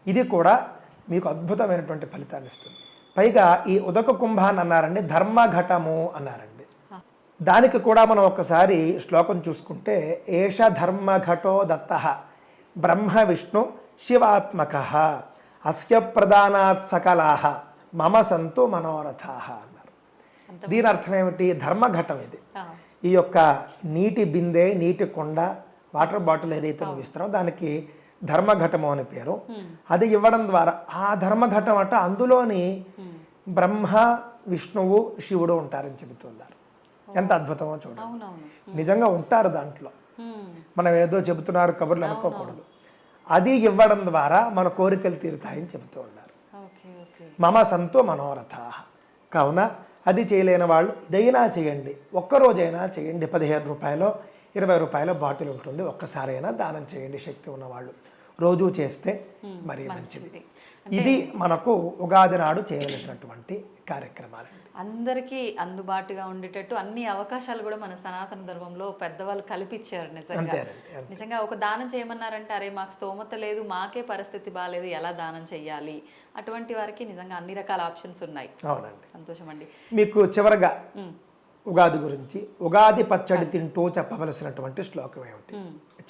ఇది కూడా మీకు అద్భుతమైనటువంటి ఫలితాన్ని ఇస్తుంది. పైగా ఈ ఉదక కుంభాన్ని అన్నారండి ధర్మఘటము అన్నారండి. దానికి కూడా మనం ఒకసారి శ్లోకం చూసుకుంటే, ఏష ధర్మఘటో దత్తః బ్రహ్మ విష్ణు శివాత్మక అస్య ప్రధానాత్ సకలాః మమ సంతు మనోరథాః అన్నారు. దీని అర్థం ఏమిటి? ధర్మఘటం ఇది. ఈ యొక్క నీటి బిందె, నీటి కొండ, వాటర్ బాటిల్ ఏదైతే నువ్వు ఇస్తున్నావో దానికి ధర్మఘటము అని పేరు. అది ఇవ్వడం ద్వారా ఆ ధర్మఘటం అట అందులోని బ్రహ్మ విష్ణువు శివుడు ఉంటారని చెబుతున్నారు. ఎంత అద్భుతమో చూడండి. నిజంగా ఉంటారు దాంట్లో, మనం ఏదో చెబుతున్నారు కబుర్లు అనుకోకూడదు. అది ఇవ్వడం ద్వారా మన కోరికలు తీరుతాయని చెబుతూ ఉన్నారు. మమ సంతో మనోరథాః. కావున అది చేయలేని వాళ్ళు ఇదైనా చేయండి, ఒక్కరోజైనా చేయండి. 15 రూపాయలు 20 రూపాయల బాటిల్ ఉంటుంది, ఒక్కసారైనా దానం చేయండి శక్తి ఉన్నవాళ్ళు. రోజు చేస్తే మరీ మంచిది. ఇది మనకు ఉగాది నాడు చేయవలసినటువంటి కార్యక్రమాలండి. అందరికీ అందుబాటుగా ఉండేటట్టు అన్ని అవకాశాలు కూడా మన సనాతన ధర్మంలో పెద్దవాళ్ళు కల్పించారు. నిజంగా ఒక దానం చేయమన్నారంటే అరే మాకు స్తోమత లేదు, మాకే పరిస్థితి బాగాలేదు, ఎలా దానం చెయ్యాలి, అటువంటి వారికి నిజంగా అన్ని రకాల ఆప్షన్స్ ఉన్నాయి. అవునండి, సంతోషం అండి. మీకు చివరగా ఉగాది గురించి ఉగాది పచ్చడి తింటూ చెప్పవలసినటువంటి శ్లోకం ఏమిటి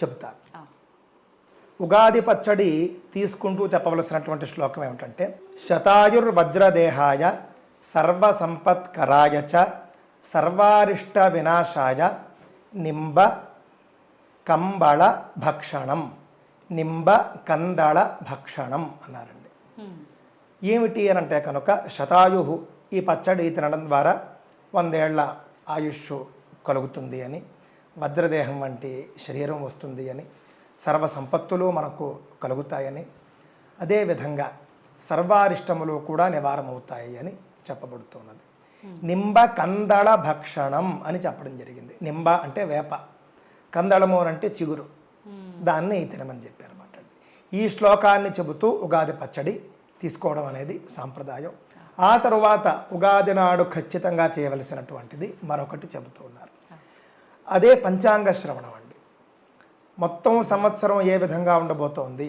చెప్తాను. ఉగాది పచ్చడి తీసుకుంటూ చెప్పవలసినటువంటి శ్లోకం ఏమిటంటే, శతాయుర్వజ్రదేహాయ సర్వసంపత్కరాయ చ సర్వారిష్ట వినాశాయ నింబ కంబళ భక్షణం, నింబ కందళ భక్షణం అన్నారండి. ఏమిటి అని అంటే కనుక శతాయు, ఈ పచ్చడి తినడం ద్వారా 100 ఏళ్ల ఆయుష్ కలుగుతుంది అని, వజ్రదేహం వంటి శరీరం వస్తుంది అని, సర్వ సంపత్తులు మనకు కలుగుతాయని, అదేవిధంగా సర్వారిష్టములు కూడా నివారమవుతాయి అని చెప్పబడుతున్నది. నింబ కందళ భక్షణం అని చెప్పడం జరిగింది. నింబ అంటే వేప, కందళము అంటే చిగురు, దాన్ని తినమని చెప్పారన్నమాట. ఈ శ్లోకాన్ని చెబుతూ ఉగాది పచ్చడి తీసుకోవడం అనేది సాంప్రదాయం. ఆ తరువాత ఉగాది నాడు ఖచ్చితంగా చేయవలసినటువంటిది మరొకటి చెబుతూ ఉన్నారు. అదే పంచాంగ శ్రవణం అండి. మొత్తం సంవత్సరం ఏ విధంగా ఉండబోతోంది,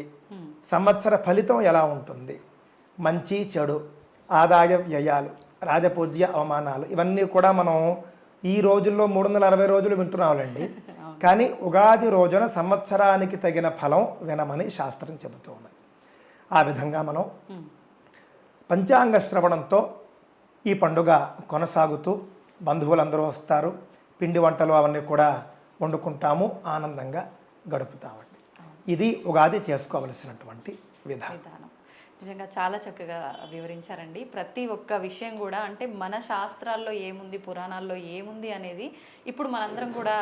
సంవత్సర ఫలితం ఎలా ఉంటుంది, మంచి చెడు, ఆదాయ వ్యయాలు, రాజపూజ్య అవమానాలు, ఇవన్నీ కూడా మనం ఈ రోజుల్లో 360 రోజులు వింటున్నామండి. కానీ ఉగాది రోజున సంవత్సరానికి తగిన ఫలం వినమని శాస్త్రం చెబుతూ ఉన్నది. ఆ విధంగా మనం పంచాంగ శ్రవణంతో ఈ పండుగ కొనసాగుతూ బంధువులందరూ వస్తారు, పిండి వంటలు అవన్నీ కూడా వండుకుంటాము, ఆనందంగా గడుపుతామండి. ఇది ఉగాది చేసుకోవలసినటువంటి విధానం. నిజంగా చాలా చక్కగా వివరించారండి. ప్రతి ఒక్క విషయం కూడా అంటే మన శాస్త్రాల్లో ఏముంది, పురాణాల్లో ఏముంది అనేది ఇప్పుడు మనందరం కూడా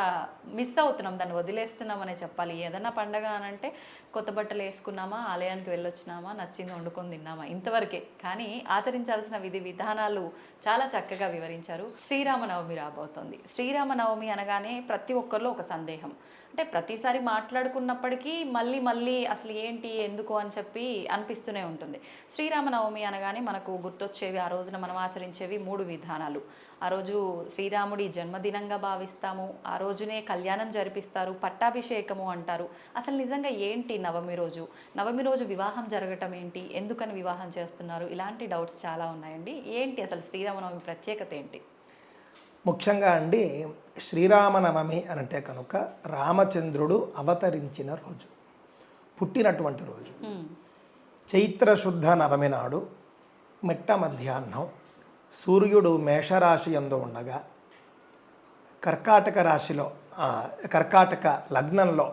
మిస్ అవుతున్నాం, దాన్ని వదిలేస్తున్నామనే చెప్పాలి. ఏదన్నా పండగ అనంటే కొత్త బట్టలు వేసుకున్నామా, ఆలయానికి వెళ్ళొచ్చినామా, నచ్చింది వండుకొని తిన్నామా, ఇంతవరకే. కానీ ఆచరించాల్సిన విధి విధానాలు చాలా చక్కగా వివరించారు. శ్రీరామనవమి రాబోతోంది. శ్రీరామనవమి అనగానే ప్రతి ఒక్కరిలో ఒక సందేహం, అంటే ప్రతిసారి మాట్లాడుకున్నప్పటికీ మళ్ళీ మళ్ళీ అసలు ఏంటి ఎందుకు అని చెప్పి అనిపిస్తూనే ఉంటుంది. శ్రీరామనవమి అనగానే మనకు గుర్తొచ్చేవి, ఆ రోజున మనం ఆచరించేవి 3 విధానాలు. ఆ రోజు శ్రీరాముడి జన్మదినంగా భావిస్తాము, ఆ రోజునే కళ్యాణం జరిపిస్తారు, పట్టాభిషేకము అంటారు. అసలు నిజంగా ఏంటి నవమి రోజు, నవమి రోజు వివాహం జరగటం ఏంటి, ఎందుకని వివాహం చేస్తున్నారు, ఇలాంటి డౌట్స్ చాలా ఉన్నాయండి. ఏంటి అసలు శ్రీరామనవమి ప్రత్యేకత ఏంటి? ముఖ్యంగా అండి, శ్రీరామనవమి అనంటే కనుక రామచంద్రుడు అవతరించిన రోజు, పుట్టినటువంటి రోజు. చైత్రశుద్ధ నవమి నాడు మిట్ట మధ్యాహ్నం సూర్యుడు మేషరాశి యందు ఉండగా కర్కాటక రాశిలో కర్కాటక లగ్నంలో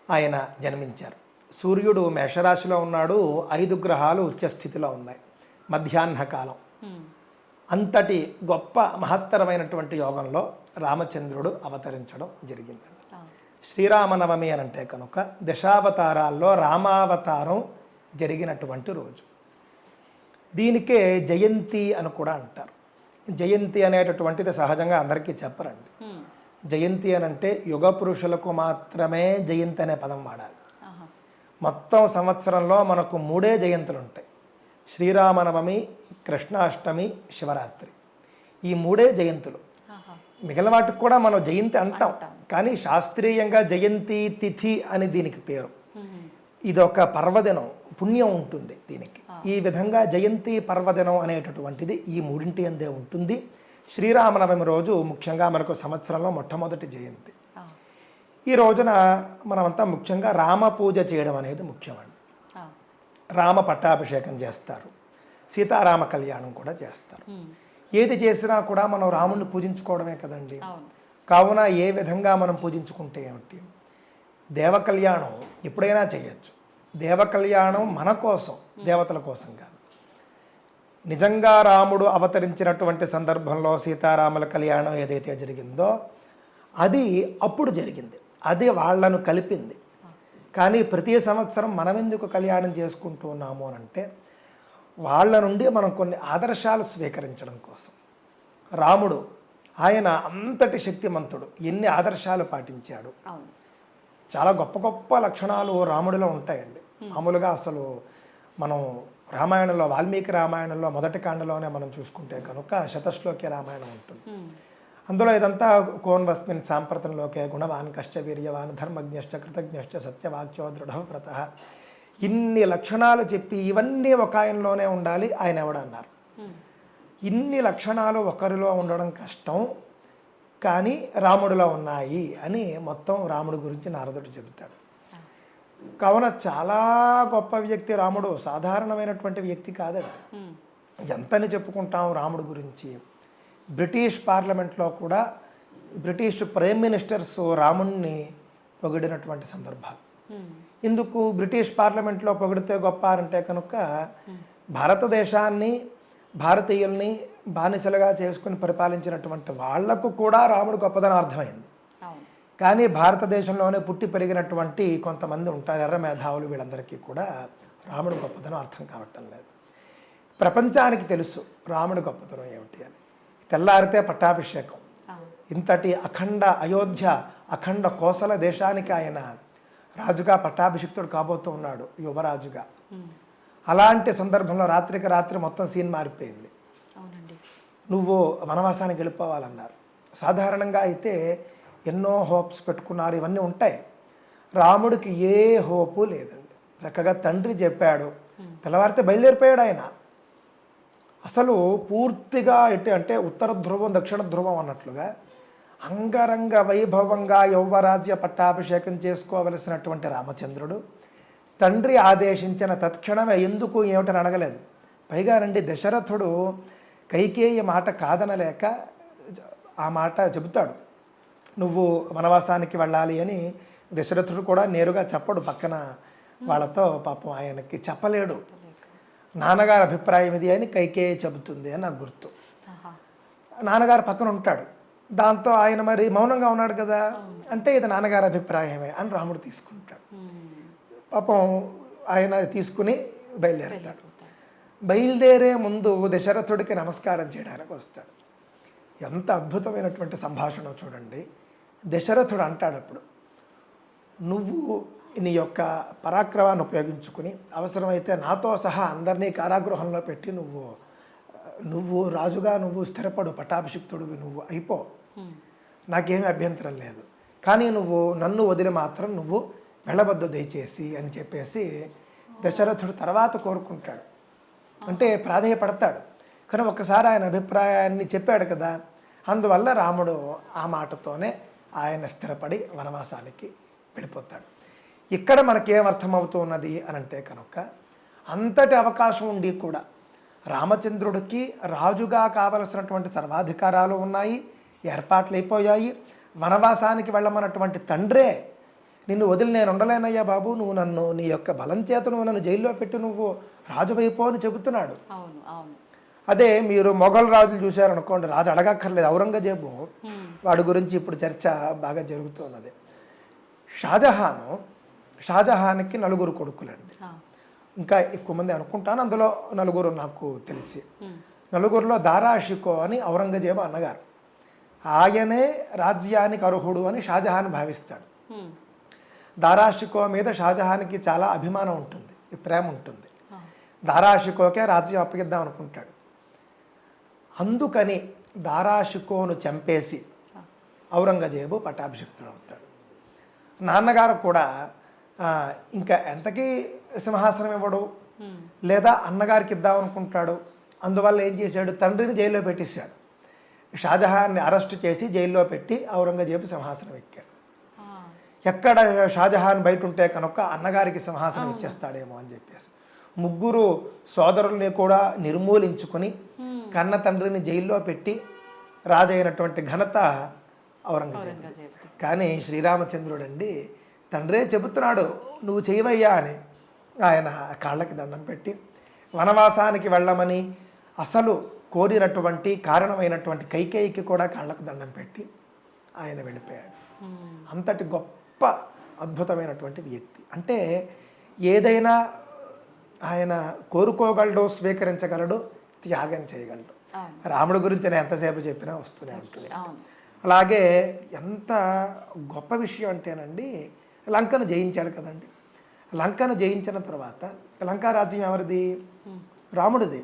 ఆయన జన్మించారు. సూర్యుడు మేషరాశిలో ఉన్నాడు, 5 గ్రహాలు ఉచ్చస్థితిలో ఉన్నాయి, మధ్యాహ్న కాలం. అంతటి గొప్ప మహత్తరమైనటువంటి యోగంలో రామచంద్రుడు అవతరించడం జరిగింది. శ్రీరామనవమి అనంటే కనుక దశావతారాల్లో రామావతారం జరిగినటువంటి రోజు. దీనికే జయంతి అని కూడా అంటారు. జయంతి అనేటటువంటిది సహజంగా అందరికీ చెప్పరండి. జయంతి అనంటే యుగ పురుషులకు మాత్రమే జయంతి అనే పదం వాడాలి. మొత్తం సంవత్సరంలో మనకు 3 జయంతులు ఉంటాయి: శ్రీరామనవమి, కృష్ణాష్టమి, శివరాత్రి. ఈ 3 జయంతులు. మిగిలిన వాటికి కూడా మనం జయంతి అంటాం, కానీ శాస్త్రీయంగా జయంతి తిథి అని దీనికి పేరు. ఇదొక పర్వదినం, పుణ్యం ఉంటుంది దీనికి. ఈ విధంగా జయంతి పర్వదినం అనేటటువంటిది ఈ 3 అందే ఉంటుంది. శ్రీరామనవమి రోజు ముఖ్యంగా మనకు సంవత్సరంలో మొట్టమొదటి జయంతి. ఈ రోజున మనమంతా ముఖ్యంగా రామ పూజ చేయడం అనేది ముఖ్యమండి. రామ పట్టాభిషేకం చేస్తారు, సీతారామ కళ్యాణం కూడా చేస్తారు. ఏది చేసినా కూడా మనం రాముడిని పూజించుకోవడమే కదండి. కావున ఏ విధంగా మనం పూజించుకుంటే ఏమిటి, దేవ కళ్యాణం ఎప్పుడైనా చేయొచ్చు. దేవ కళ్యాణం మన కోసం, దేవతల కోసం కాదు. నిజంగా రాముడు అవతరించినటువంటి సందర్భంలో సీతారాముల కళ్యాణం ఏదైతే జరిగిందో అది అప్పుడు జరిగింది, అది వాళ్లను కలిపింది. కానీ ప్రతి సంవత్సరం మనం ఎందుకు కళ్యాణం చేసుకుంటూ ఉన్నాము అని అంటే వాళ్ళ నుండి మనం కొన్ని ఆదర్శాలు స్వీకరించడం కోసం. రాముడు ఆయన అంతటి శక్తిమంతుడు, ఎన్ని ఆదర్శాలు పాటించాడు. చాలా గొప్ప గొప్ప లక్షణాలు రాముడిలో ఉంటాయండి. మామూలుగా అసలు మనం రామాయణంలో, వాల్మీకి రామాయణంలో మొదటి కాండలోనే మనం చూసుకుంటే కనుక శతశ్లోకి రామాయణం ఉంటుంది. అందులో ఇదంతా కోన్వస్మిన్ సాంప్రతంలోకే గుణవాన్ కశ్చ వీర్యవాన్ ధర్మజ్ఞశ్చ కృతజ్ఞశ్చ సత్యవాక్యో దృఢవ్రత, ఇన్ని లక్షణాలు చెప్పి ఇవన్నీ ఒక ఆయనలోనే ఉండాలి, ఆయన ఎవడన్నారు. ఇన్ని లక్షణాలు ఒకరిలో ఉండడం కష్టం, కానీ రాముడిలో ఉన్నాయి అని మొత్తం రాముడి గురించి నారదుడు చెబుతాడు. కావున చాలా గొప్ప వ్యక్తి రాముడు, సాధారణమైనటువంటి వ్యక్తి కాదండి. ఎంతని చెప్పుకుంటాం రాముడి గురించి. బ్రిటిష్ పార్లమెంట్లో కూడా బ్రిటిష్ ప్రైమ్ మినిస్టర్స్ రాముడిని పొగిడినటువంటి సందర్భాలు. ఇందుకు బ్రిటిష్ పార్లమెంట్లో పొగిడితే గొప్ప అంటే కనుక భారతదేశాన్ని, భారతీయుల్ని బానిసలుగా చేసుకుని పరిపాలించినటువంటి వాళ్లకు కూడా రాముడు గొప్పదని అర్థమైంది. కానీ భారతదేశంలోనే పుట్టి పెరిగినటువంటి కొంతమంది ఉంటారు, ఎర్ర మేధావులు, వీళ్ళందరికీ కూడా రాముడు గొప్పతనం అర్థం కావటం లేదు. ప్రపంచానికి తెలుసు రాముడి గొప్పతనం ఏమిటి అని. తెల్లారితే పట్టాభిషేకం. ఇంతటి అఖండ అయోధ్య, అఖండ కోసల దేశానికి ఆయన రాజుగా పట్టాభిషిక్తుడు కాబోతూ ఉన్నాడు, యువరాజుగా. అలాంటి సందర్భంలో రాత్రికి రాత్రి మొత్తం సీన్ మారిపోయింది. నువ్వు వనవాసానికి వెళ్ళిపోవాలన్నారు. సాధారణంగా అయితే ఎన్నో హోప్స్ పెట్టుకున్నారు, ఇవన్నీ ఉంటాయి. రాముడికి ఏ హోపు లేదండి. చక్కగా తండ్రి చెప్పాడు, తెల్లవారితే బయలుదేరిపోయాడు ఆయన. అసలు పూర్తిగా అంటే ఉత్తర ధ్రువం దక్షిణ ధ్రువం అన్నట్లుగా అంగరంగ వైభవంగా యౌవరాజ్య పట్టాభిషేకం చేసుకోవలసినటువంటి రామచంద్రుడు తండ్రి ఆదేశించిన తత్క్షణమే ఎందుకు ఏమిటని అడగలేదు. పైగా రండి, దశరథుడు కైకేయి మాట కాదనలేక ఆ మాట చెబుతాడు, నువ్వు వనవాసానికి వెళ్ళాలి అని. దశరథుడు కూడా నేరుగా చెప్పడు, పక్కన వాళ్ళతో పాపం ఆయనకి చెప్పలేడు. నాన్నగారి అభిప్రాయం ఇది అని కైకేయి చెబుతుంది అని నాకు గుర్తు. నాన్నగారు పక్కన ఉంటాడు, దాంతో ఆయన మరి మౌనంగా ఉన్నాడు కదా, అంటే ఇది నాన్నగారి అభిప్రాయమే అని రాముడు తీసుకుంటాడు. పాపం ఆయన తీసుకుని బయలుదేరుతాడు. బయలుదేరే ముందు దశరథుడికి నమస్కారం చేయడానికి వస్తాడు. ఎంత అద్భుతమైనటువంటి సంభాషణ చూడండి. దశరథుడు అంటాడు అప్పుడు, నువ్వు నీ యొక్క పరాక్రమాన్ని ఉపయోగించుకుని అవసరమైతే నాతో సహా అందరినీ కారాగృహంలో పెట్టి నువ్వు రాజుగా నువ్వు స్థిరపడు, పట్టాభిషిక్తుడివి నువ్వు అయిపో, నాకేమీ అభ్యంతరం లేదు. కానీ నువ్వు నన్ను వదిలి మాత్రం నువ్వు వెళ్ళవద్దు దయచేసి అని చెప్పేసి దశరథుడు తర్వాత కోరుకుంటాడు. అంటే ప్రాధేయపడతాడు. కానీ ఒక్కసారి ఆయన అభిప్రాయాన్ని చెప్పాడు కదా, అందువల్ల రాముడు ఆ మాటతోనే ఆయన స్థిరపడి వనవాసానికి వెళ్ళిపోతాడు. ఇక్కడ మనకేమర్థమవుతున్నది అని అంటే కనుక, అంతటి అవకాశం ఉండి కూడా రామచంద్రుడికి రాజుగా కావలసినటువంటి సర్వాధికారాలు ఉన్నాయి, ఏర్పాట్లు అయిపోయాయి. వనవాసానికి వెళ్ళమన్నటువంటి తండ్రే నిన్ను వదిలి నేను ఉండలేనయ్యా బాబు, నువ్వు నన్ను నీ యొక్క బలం చేత నువ్వు నన్ను జైల్లో పెట్టి నువ్వు రాజువైపో అని చెబుతున్నాడు. అదే మీరు మొఘల్ రాజులు చూశారనుకోండి, రాజు అడగక్కర్లేదు. ఔరంగజేబు, వాడి గురించి ఇప్పుడు చర్చ బాగా జరుగుతున్నది. షాజహాన్కి 4 కొడుకులండి, ఇంకా ఎక్కువ మంది అనుకుంటాను, అందులో 4 నాకు తెలిసి. 4లో దారాషికో అని ఔరంగజేబు అన్నగారు, ఆయనే రాజ్యానికి అర్హుడు అని షాజహాన్ భావిస్తాడు. దారాషికో మీద షాజహాన్కి చాలా అభిమానం ఉంటుంది, ప్రేమ ఉంటుంది. దారాషికోకే రాజ్యం అప్పగిద్దాం అనుకుంటాడు. అందుకని దారాషికోను చంపేసి ఔరంగజేబు పట్టాభిషిక్తుడు అవుతాడు. నాన్నగారు కూడా ఇంకా ఎంతకీ సింహాసనం ఇవ్వడు, లేదా అన్నగారికి ఇద్దాం అనుకుంటాడు. అందువల్ల ఏం చేశాడు, తండ్రిని జైల్లో పెట్టేశాడు. షాజహాన్ని అరెస్ట్ చేసి జైల్లో పెట్టి ఔరంగజేబు సింహాసనం ఎక్కాడు. ఎక్కడ షాజహాన్ బయట ఉంటే కనుక అన్నగారికి సింహాసనం ఇచ్చేస్తాడేమో అని చెప్పేసి 3 సోదరుల్ని కూడా నిర్మూలించుకుని కన్న తండ్రిని జైల్లో పెట్టి రాజైనటువంటి ఘనత ఔరంగజేబు. కానీ శ్రీరామచంద్రుడు అండి, తండ్రే చెబుతున్నాడు నువ్వు చేయవయ్యా అని ఆయన కాళ్ళకి దండం పెట్టి వనవాసానికి వెళ్ళమని అసలు కోరినటువంటి కారణమైనటువంటి కైకేయికి కూడా కాళ్ళకు దండం పెట్టి ఆయన వెళ్ళిపోయాడు. అంతటి గొప్ప అద్భుతమైనటువంటి వ్యక్తి. అంటే ఏదైనా ఆయన కోరుకోగలడు, స్వీకరించగలడు, త్యాగం చేయగలడు. రాముడి గురించి నేను ఎంతసేపు చెప్పినా వస్తూనే ఉంటుంది. అలాగే ఎంత గొప్ప విషయం అంటేనండి, లంకను జయించాడు కదండి. లంకను జయించిన తర్వాత లంకా రాజ్యం ఎవరిది? రాముడిది.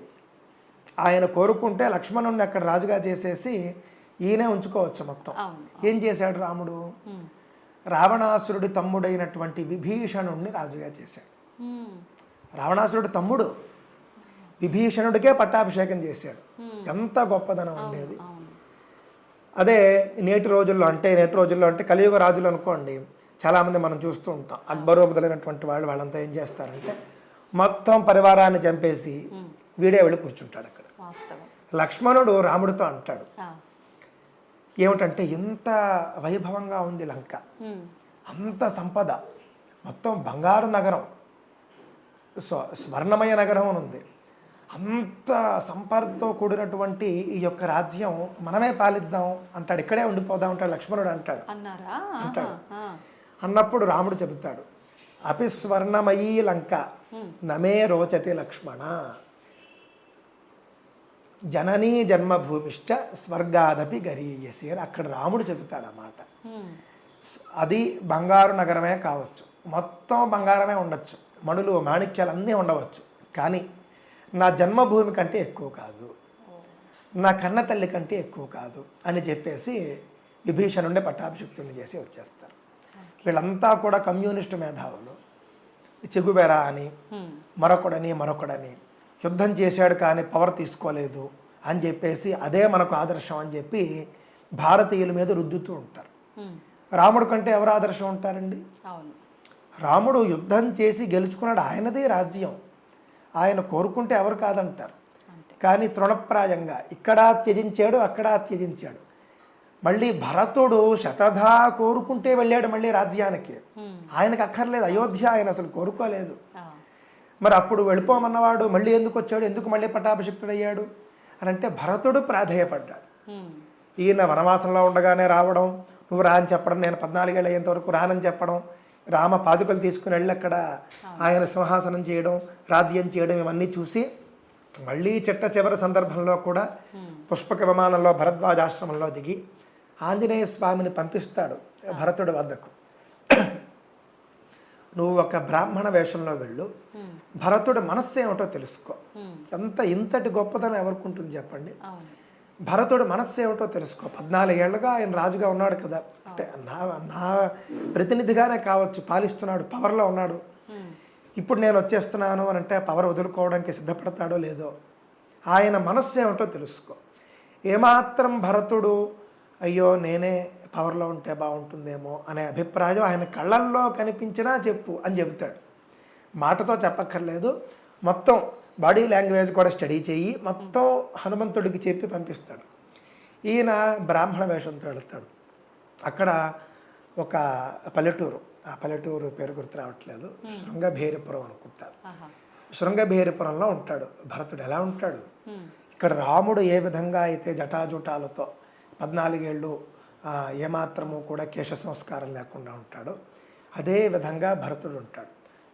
ఆయన కోరుకుంటే లక్ష్మణుడిని అక్కడ రాజుగా చేసేసి ఈయనే ఉంచుకోవచ్చు మొత్తం. ఏం చేశాడు రాముడు? రావణాసురుడి తమ్ముడైనటువంటి విభీషణుడిని రాజుగా చేశాడు. రావణాసురుడి తమ్ముడు విభీషణుడికే పట్టాభిషేకం చేశాడు. ఎంత గొప్పదనం ఉండేది. అదే నేటి రోజుల్లో అంటే కలియుగ రాజులు అనుకోండి, చాలామంది మనం చూస్తూ ఉంటాం. అక్బరు మొదలైనటువంటి వాళ్ళంతా ఏం చేస్తారంటే మొత్తం పరివారాన్ని చంపేసి వీడే వెళ్ళి కూర్చుంటాడు అక్కడ. లక్ష్మణుడు రాముడితో అంటాడు, ఏమిటంటే ఇంత వైభవంగా ఉంది లంక, అంత సంపద, మొత్తం బంగారు నగరం, స్వర్ణమయ నగరం అని ఉంది, అంత సంపదతో కూడినటువంటి ఈ యొక్క రాజ్యం మనమే పాలిద్దాం అంటాడు, ఇక్కడే ఉండిపోదాం అంటాడు లక్ష్మణుడు అంటాడు. అన్నప్పుడు రాముడు చెబుతాడు, అపి స్వర్ణమయీ లంక నమే రోచతి లక్ష్మణ జననీ జన్మభూమిశ్చ స్వర్గాదపి గరీయసి అని అక్కడ రాముడు చెబుతాడు అన్నమాట. అది బంగారు నగరమే కావచ్చు, మొత్తం బంగారమే ఉండొచ్చు, మణులు మాణిక్యాలు అన్నీ ఉండవచ్చు, కానీ నా జన్మభూమి కంటే ఎక్కువ కాదు, నా కన్న తల్లి కంటే ఎక్కువ కాదు అని చెప్పేసి విభీషణుండే పట్టాభిషిక్తుడిని చేసి వచ్చేస్తారు. వీళ్ళంతా కూడా కమ్యూనిస్టు మేధావులు. చెగుబెర అని మరొకడని యుద్ధం చేశాడు కానీ పవర్ తీసుకోలేదు అని చెప్పేసి అదే మనకు ఆదర్శం అని చెప్పి భారతీయుల మీద రుద్దుతూ ఉంటారు. రాముడు కంటే ఎవరు ఆదర్శం ఉంటారండి? రాముడు యుద్ధం చేసి గెలుచుకున్నాడు, ఆయనదే రాజ్యం, ఆయన కోరుకుంటే ఎవరు కాదంటారు. కానీ తృణప్రాయంగా ఇక్కడ త్యజించాడు, అక్కడ త్యజించాడు. మళ్ళీ భరతుడు శతధా కోరుకుంటే వెళ్ళాడు మళ్ళీ రాజ్యానికి. ఆయనకు అక్కర్లేదు, అయోధ్య ఆయన అసలు కోరుకోలేదు. మరి అప్పుడు వెళ్ళిపోమన్నవాడు మళ్ళీ ఎందుకు వచ్చాడు, ఎందుకు మళ్ళీ పట్టాభిషిక్తుడయ్యాడు అని అంటే భరతుడు ప్రాధేయపడ్డాడు. ఈయన వనవాసంలో ఉండగానే రావడం, నువ్వు రా అని చెప్పడం, నేను 14 ఏళ్ళు అయ్యేంత వరకు రానని చెప్పడం, రామ పాదుకలు తీసుకుని వెళ్ళి అక్కడ ఆయన సింహాసనం చేయడం, రాజ్యం చేయడం, ఇవన్నీ చూసి మళ్ళీ చిట్ట చివరి సందర్భంలో కూడా పుష్పక విమానంలో భరద్వాజాశ్రమంలో దిగి ఆంజనేయ స్వామిని పంపిస్తాడు భరతుడి వద్దకు. నువ్వు ఒక బ్రాహ్మణ వేషంలో వెళ్ళు, భరతుడి మనస్సు ఏమిటో తెలుసుకో. ఇంతటి గొప్పతనం ఎవరికి ఉంటుంది చెప్పండి? భరతుడి మనస్సు ఏమిటో తెలుసుకో. 14 ఏళ్ళుగా ఆయన రాజుగా ఉన్నాడు కదా, అంటే నా ప్రతినిధిగానే కావచ్చు, పాలిస్తున్నాడు, పవర్లో ఉన్నాడు. ఇప్పుడు నేను వచ్చేస్తున్నాను అని అంటే పవర్ వదులుకోవడానికి సిద్ధపడతాడో లేదో ఆయన మనస్సు ఏమిటో తెలుసుకో. ఏమాత్రం భరతుడు అయ్యో నేనే పవర్లో ఉంటే బాగుంటుందేమో అనే అభిప్రాయం ఆయన కళ్ళల్లో కనిపించినా చెప్పు అని చెబుతాడు. మాటతో చెప్పక్కర్లేదు, మొత్తం బాడీ లాంగ్వేజ్ కూడా స్టడీ చేయి, మొత్తం హనుమంతుడికి చెప్పి పంపిస్తాడు. ఈయన బ్రాహ్మణ వేషంతో వెళతాడు. అక్కడ ఒక పల్లెటూరు, ఆ పల్లెటూరు పేరు గుర్తు రావట్లేదు, శృంగభేరిపురం అనుకుంటారు. శృంగభేరిపురంలో ఉంటాడు భరతుడు. ఎలా ఉంటాడు? ఇక్కడ రాముడు ఏ విధంగా అయితే జటాజుటాలతో 14 ఏళ్ళు ఏమాత్రము కూడా కేశ సంస్కారం లేకుండా ఉంటాడో అదే విధంగా భరతుడు ఉంటాడు.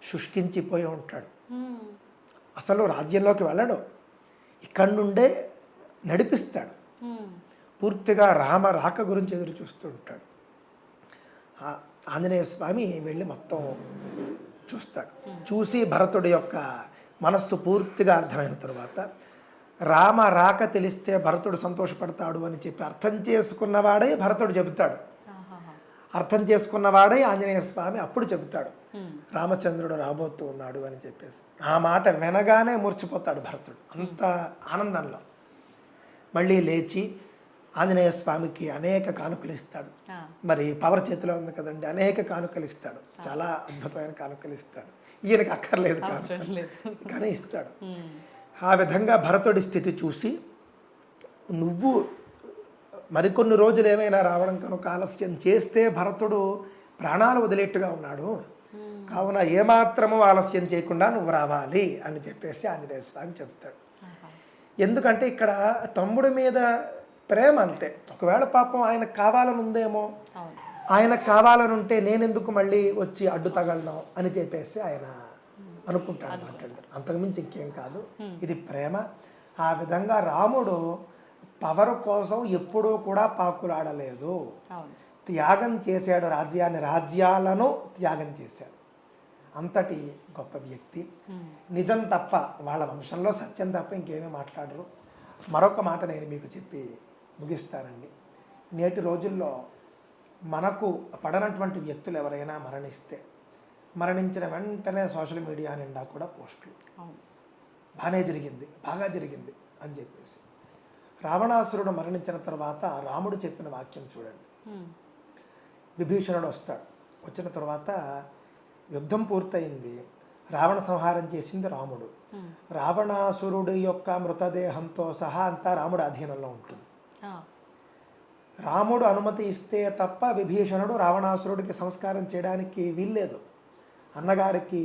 శుష్కించిపోయి ఉంటాడు, అసలు రాజ్యంలోకి వెళ్ళడు, ఇక్కడి నుండే నడిపిస్తాడు. పూర్తిగా రామ రాక గురించి ఎదురు చూస్తూ ఉంటాడు. ఆంజనేయ స్వామి వెళ్ళి మొత్తం చూస్తాడు. చూసి భరతుడి యొక్క మనస్సు పూర్తిగా అర్థమైన తరువాత రామ రాక తెలిస్తే భరతుడు సంతోషపడతాడు అని చెప్పి అర్థం చేసుకున్నవాడే భరతుడు చెబుతాడు. అర్థం చేసుకున్నవాడే ఆంజనేయ స్వామి అప్పుడు చెబుతాడు రామచంద్రుడు రాబోతూ ఉన్నాడు అని చెప్పేసి. ఆ మాట వినగానే మూర్చిపోతాడు భరతుడు, అంత ఆనందంలో. మళ్ళీ లేచి ఆంజనేయ స్వామికి అనేక కానుకలు ఇస్తాడు. మరి పవర్ చేతిలో ఉంది కదండి, అనేక కానుకలు ఇస్తాడు, చాలా అద్భుతమైన కానుకలు ఇస్తాడు. ఈయనకి అక్కర్లేదు కానీ ఇస్తాడు. ఆ విధంగా భరతుడి స్థితి చూసి నువ్వు మరికొన్ని రోజులు ఏమైనా రావడం కనుక ఆలస్యం చేస్తే భరతుడు ప్రాణాలు వదిలేట్టుగా ఉన్నాడు, కావున ఏమాత్రము ఆలస్యం చేయకుండా నువ్వు రావాలి అని చెప్పేసి ఆంజనేయ స్వామి చెప్తాడు. ఎందుకంటే ఇక్కడ తమ్ముడి మీద ప్రేమ అంతే. ఒకవేళ పాపం ఆయనకు కావాలని ఉందేమో, ఆయనకు కావాలని ఉంటే నేనెందుకు మళ్ళీ వచ్చి అడ్డు తగలడం అని చెప్పేసి ఆయన అనుకుంటాడు అన్నమాట. అంతకుమించి ఇంకేం కాదు, ఇది ప్రేమ. ఆ విధంగా రాముడు పవర్ కోసం ఎప్పుడూ కూడా పాకులాడలేదు, త్యాగం చేశాడు రాజ్యాన్ని, రాజ్యాలను త్యాగం చేశాడు. అంతటి గొప్ప వ్యక్తి. నిజం తప్ప, వాళ్ళ వంశంలో సత్యం తప్ప ఇంకేమీ మాట్లాడరు. మరొక మాట నేను మీకు చెప్పి ముగిస్తానండి. నేటి రోజుల్లో మనకు పడనటువంటి వ్యక్తులు ఎవరైనా మరణిస్తే మరణించిన వెంటనే సోషల్ మీడియా నిండా కూడా పోస్టులు, బాగానే జరిగింది, బాగా జరిగింది అని చెప్పేసి. రావణాసురుడు మరణించిన తర్వాత రాముడు చెప్పిన వాక్యం చూడండి. విభీషణుడు వస్తాడు, వచ్చిన తర్వాత యుద్ధం పూర్తయింది, రావణ సంహారం చేసింది రాముడు. రావణాసురుడి యొక్క మృతదేహంతో సహా అంతా రాముడు అధీనంలో ఉంటుంది. రాముడు అనుమతి ఇస్తే తప్ప విభీషణుడు రావణాసురుడికి సంస్కారం చేయడానికి వీల్లేదు. అన్నగారికి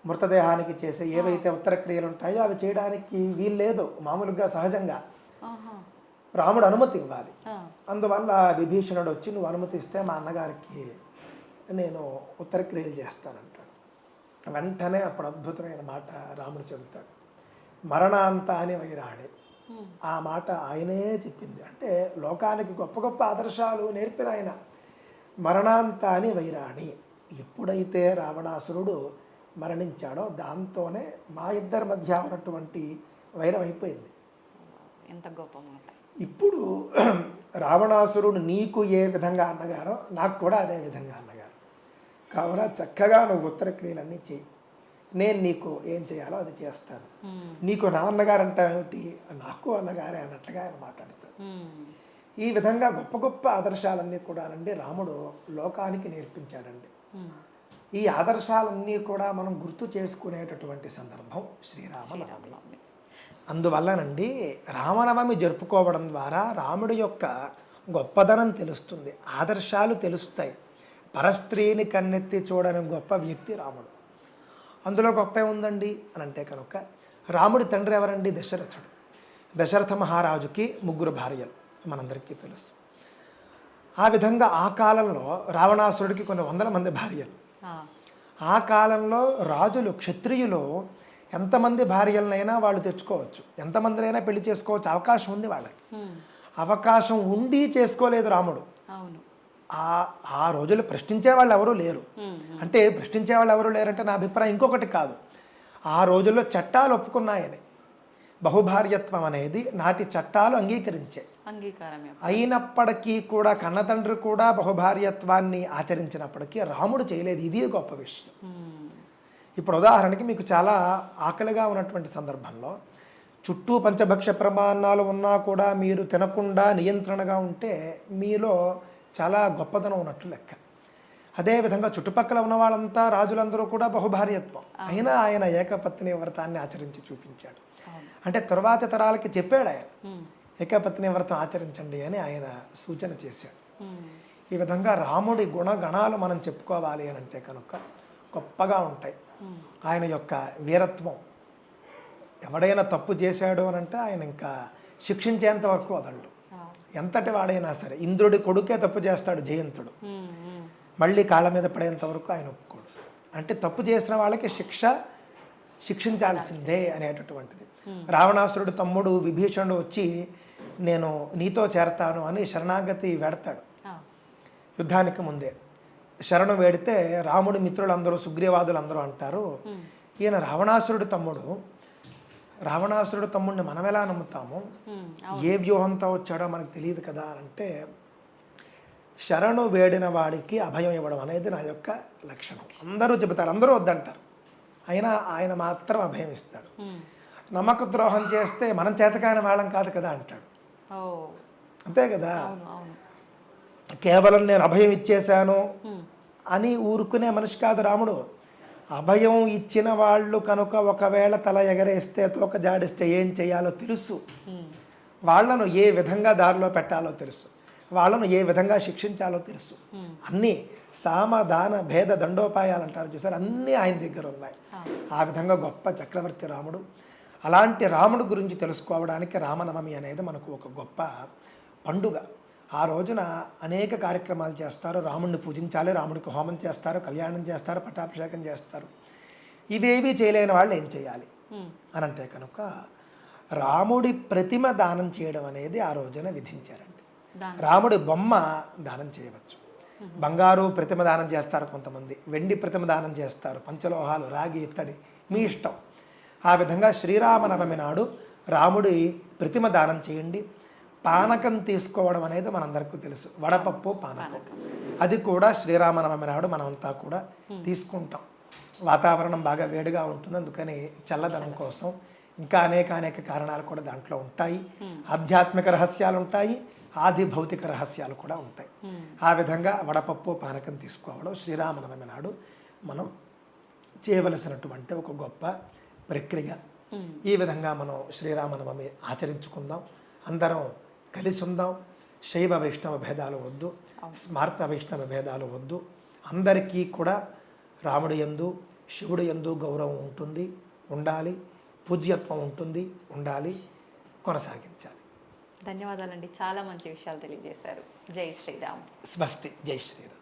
మృతదేహానికి చేసే ఏవైతే ఉత్తర క్రియలు ఉంటాయో అవి చేయడానికి వీల్లేదు మామూలుగా, సహజంగా. రాముడు అనుమతి ఇవ్వాలి. అందువల్ల విభీషణుడు వచ్చి నువ్వు అనుమతి ఇస్తే మా అన్నగారికి నేను ఉత్తర క్రియలు చేస్తానంటాడు. వెంటనే అప్పుడు అద్భుతమైన మాట రాముడు చెబుతాడు, మరణాంత అని వైరాణి. ఆ మాట ఆయనే చెప్పింది. అంటే లోకానికి గొప్ప గొప్ప ఆదర్శాలు నేర్పిన ఆయన. మరణాంత అని వైరాణి. ఎప్పుడైతే రావణాసురుడు మరణించాడో దాంతోనే మా ఇద్దరి మధ్య ఉన్నటువంటి వైరం అయిపోయింది. ఎంత గొప్ప మాట. ఇప్పుడు రావణాసురుడు నీకు ఏ విధంగా అన్నగారో నాకు కూడా అదే విధంగా అన్నగారు. కావున చక్కగా నువ్వు ఉత్తర క్రియలన్నీ చేయి, నేను నీకు ఏం చేయాలో అది చేస్తాను. నీకు నా అన్నగారు అంటావేమిటి, నాకు అన్నగారే అన్నట్లుగా ఆయన మాట్లాడతాడు. ఈ విధంగా గొప్ప గొప్ప ఆదర్శాలన్నీ కూడా అండి రాముడు లోకానికి నేర్పించాడండి. ఈ ఆదర్శాలన్నీ కూడా మనం గుర్తు చేసుకునేటటువంటి సందర్భం శ్రీరామనవమి. అందువల్లనండి రామనవమి జరుపుకోవడం ద్వారా రాముడి యొక్క గొప్పదనం తెలుస్తుంది, ఆదర్శాలు తెలుస్తాయి. పరస్త్రీని కన్నెత్తి చూడని గొప్ప వ్యక్తి రాముడు. అందులో గొప్ప ఏముందండి అని అంటే కనుక రాముడి తండ్రి ఎవరండి? దశరథుడు. దశరథ మహారాజుకి 3 భార్యలు మనందరికీ తెలుసు. ఆ విధంగా ఆ కాలంలో రావణాసురుడికి కొన్ని వందల మంది భార్యలు. ఆ కాలంలో రాజులు, క్షత్రియులు ఎంతమంది భార్యలనైనా వాళ్ళు తెచ్చుకోవచ్చు, ఎంతమందినైనా పెళ్లి చేసుకోవచ్చు, అవకాశం ఉంది వాళ్ళకి. అవకాశం ఉండి చేసుకోలేదు రాముడు. ఆ రోజులు ప్రశ్నించే వాళ్ళు ఎవరూ లేరు. అంటే ప్రశ్నించే వాళ్ళు ఎవరు లేరంటే నా అభిప్రాయం ఇంకొకటి కాదు, ఆ రోజుల్లో చట్టాలు ఒప్పుకున్నాయని. బహుభార్యత్వం అనేది నాటి చట్టాలు అంగీకరించే. అయినప్పటికీ కూడా కన్నతండ్రి కూడా బహుభార్యత్వాన్ని ఆచరించినప్పటికీ రాముడు చేయలేదు. ఇది గొప్ప విషయం. ఇప్పుడు ఉదాహరణకి మీకు చాలా ఆకలిగా ఉన్నటువంటి సందర్భంలో చుట్టూ పంచభక్ష ప్రమాణాలు ఉన్నా కూడా మీరు తినకుండా నియంత్రణగా ఉంటే మీలో చాలా గొప్పదనం ఉన్నట్టు లెక్క. అదేవిధంగా చుట్టుపక్కల ఉన్న వాళ్ళంతా, రాజులందరూ కూడా బహుభార్యత్వం, అయినా ఆయన ఏకపత్ని వ్రతాన్ని ఆచరించి చూపించాడు. అంటే తరువాతి తరాలకి చెప్పాడు ఆయన, ఏకపత్ని వ్రతం ఆచరించండి అని ఆయన సూచన చేశాడు. ఈ విధంగా రాముడి గుణగణాలు మనం చెప్పుకోవాలి అని అంటే కనుక గొప్పగా ఉంటాయి. ఆయన యొక్క వీరత్వం, ఎవడైనా తప్పు చేశాడు అని అంటే ఆయన ఇంకా శిక్షించేంత వరకు వదలడు. ఎంతటి వాడైనా సరే, ఇంద్రుడి కొడుకే తప్పు చేస్తాడు జయంతుడు, మళ్ళీ కాళ్ళ మీద పడేంత వరకు ఆయన ఒప్పుకోడు. అంటే తప్పు చేసిన వాళ్ళకి శిక్షించాల్సిందే అనేటటువంటిది. రావణాసురుడు తమ్ముడు విభీషణుడు వచ్చి నేను నీతో చేరతాను అని శరణాగతి వేడతాడు. యుద్ధానికి ముందే శరణు వేడితే రాముడి మిత్రులందరూ, సుగ్రీవాదులు అందరూ అంటారు, ఈయన రావణాసురుడు తమ్ముడిని మనం ఎలా నమ్ముతాము, ఏ వ్యూహంతో వచ్చాడో మనకు తెలియదు కదా అంటే, శరణు వేడిన వాడికి అభయం ఇవ్వడం అనేది నా యొక్క లక్షణం. అందరూ చెబుతారు, అందరూ వద్దంటారు, అయినా ఆయన మాత్రం అభయం ఇస్తాడు. నమ్మక ద్రోహం చేస్తే మనం చేతకాని వాళ్ళం కాదు కదా అంటాడు. అంతే కదా, కేవలం నేను అభయం ఇచ్చేశాను అని ఊరుకునే మనిషి కాదు రాముడు. అభయం ఇచ్చిన వాళ్ళు కనుక ఒకవేళ తల ఎగరేస్తే, తోక జాడిస్తే ఏం చేయాలో తెలుసు, వాళ్లను ఏ విధంగా దారిలో పెట్టాలో తెలుసు, వాళ్ళను ఏ విధంగా శిక్షించాలో తెలుసు. అన్నీ సామదాన భేద దండోపాయాలు అంటారు చూసారు, అన్నీ ఆయన దగ్గర ఉన్నాయి. ఆ విధంగా గొప్ప చక్రవర్తి రాముడు. అలాంటి రాముడు గురించి తెలుసుకోవడానికి రామనవమి అనేది మనకు ఒక గొప్ప పండుగ. ఆ రోజున అనేక కార్యక్రమాలు చేస్తారు. రాముడిని పూజించాలి, రాముడికి హోమం చేస్తారు, కళ్యాణం చేస్తారు, పట్టాభిషేకం చేస్తారు. ఇవేవి చేయలేని వాళ్ళు ఏం చేయాలి అని అంటే కనుక రాముడి ప్రతిమ దానం చేయడం అనేది ఆ రోజున విధించారండి. రాముడి బొమ్మ దానం చేయవచ్చు. బంగారు ప్రతిమ దానం చేస్తారు కొంతమంది, వెండి ప్రతిమ దానం చేస్తారు, పంచలోహాలు, రాగి, ఇత్తడి, మీ ఇష్టం. ఆ విధంగా శ్రీరామనవమి నాడు రాముడి ప్రతిమ దానం చేయండి. పానకం తీసుకోవడం అనేది మనందరికీ తెలుసు, వడపప్పు పానకం. అది కూడా శ్రీరామనవమి నాడు మనమంతా కూడా తీసుకుంటాం. వాతావరణం బాగా వేడిగా ఉంటుంది, అందుకని చల్లదనం కోసం. ఇంకా అనేక కారణాలు కూడా దాంట్లో ఉంటాయి. ఆధ్యాత్మిక రహస్యాలు ఉంటాయి, ఆది భౌతిక రహస్యాలు కూడా ఉంటాయి. ఆ విధంగా వడపప్పు పానకం తీసుకోవడం శ్రీరామనవమి నాడు మనం చేయవలసినటువంటి ఒక గొప్ప ప్రక్రియ. ఈ విధంగా మనం శ్రీరామనవమి ఆచరించుకుందాం, అందరం కలిసి ఉందాం. శైవ వైష్ణవ భేదాలు వద్దు, స్మార్త వైష్ణవ భేదాలు వద్దు. అందరికీ కూడా రాముడి యందు, శివుడి యందు గౌరవం ఉంటుంది, ఉండాలి, పూజ్యత్వం ఉంటుంది, ఉండాలి, కొనసాగించాలి. ధన్యవాదాలండి, చాలా మంచి విషయాలు తెలియజేశారు. జై శ్రీరామ్. స్వస్తి. జై శ్రీరామ్.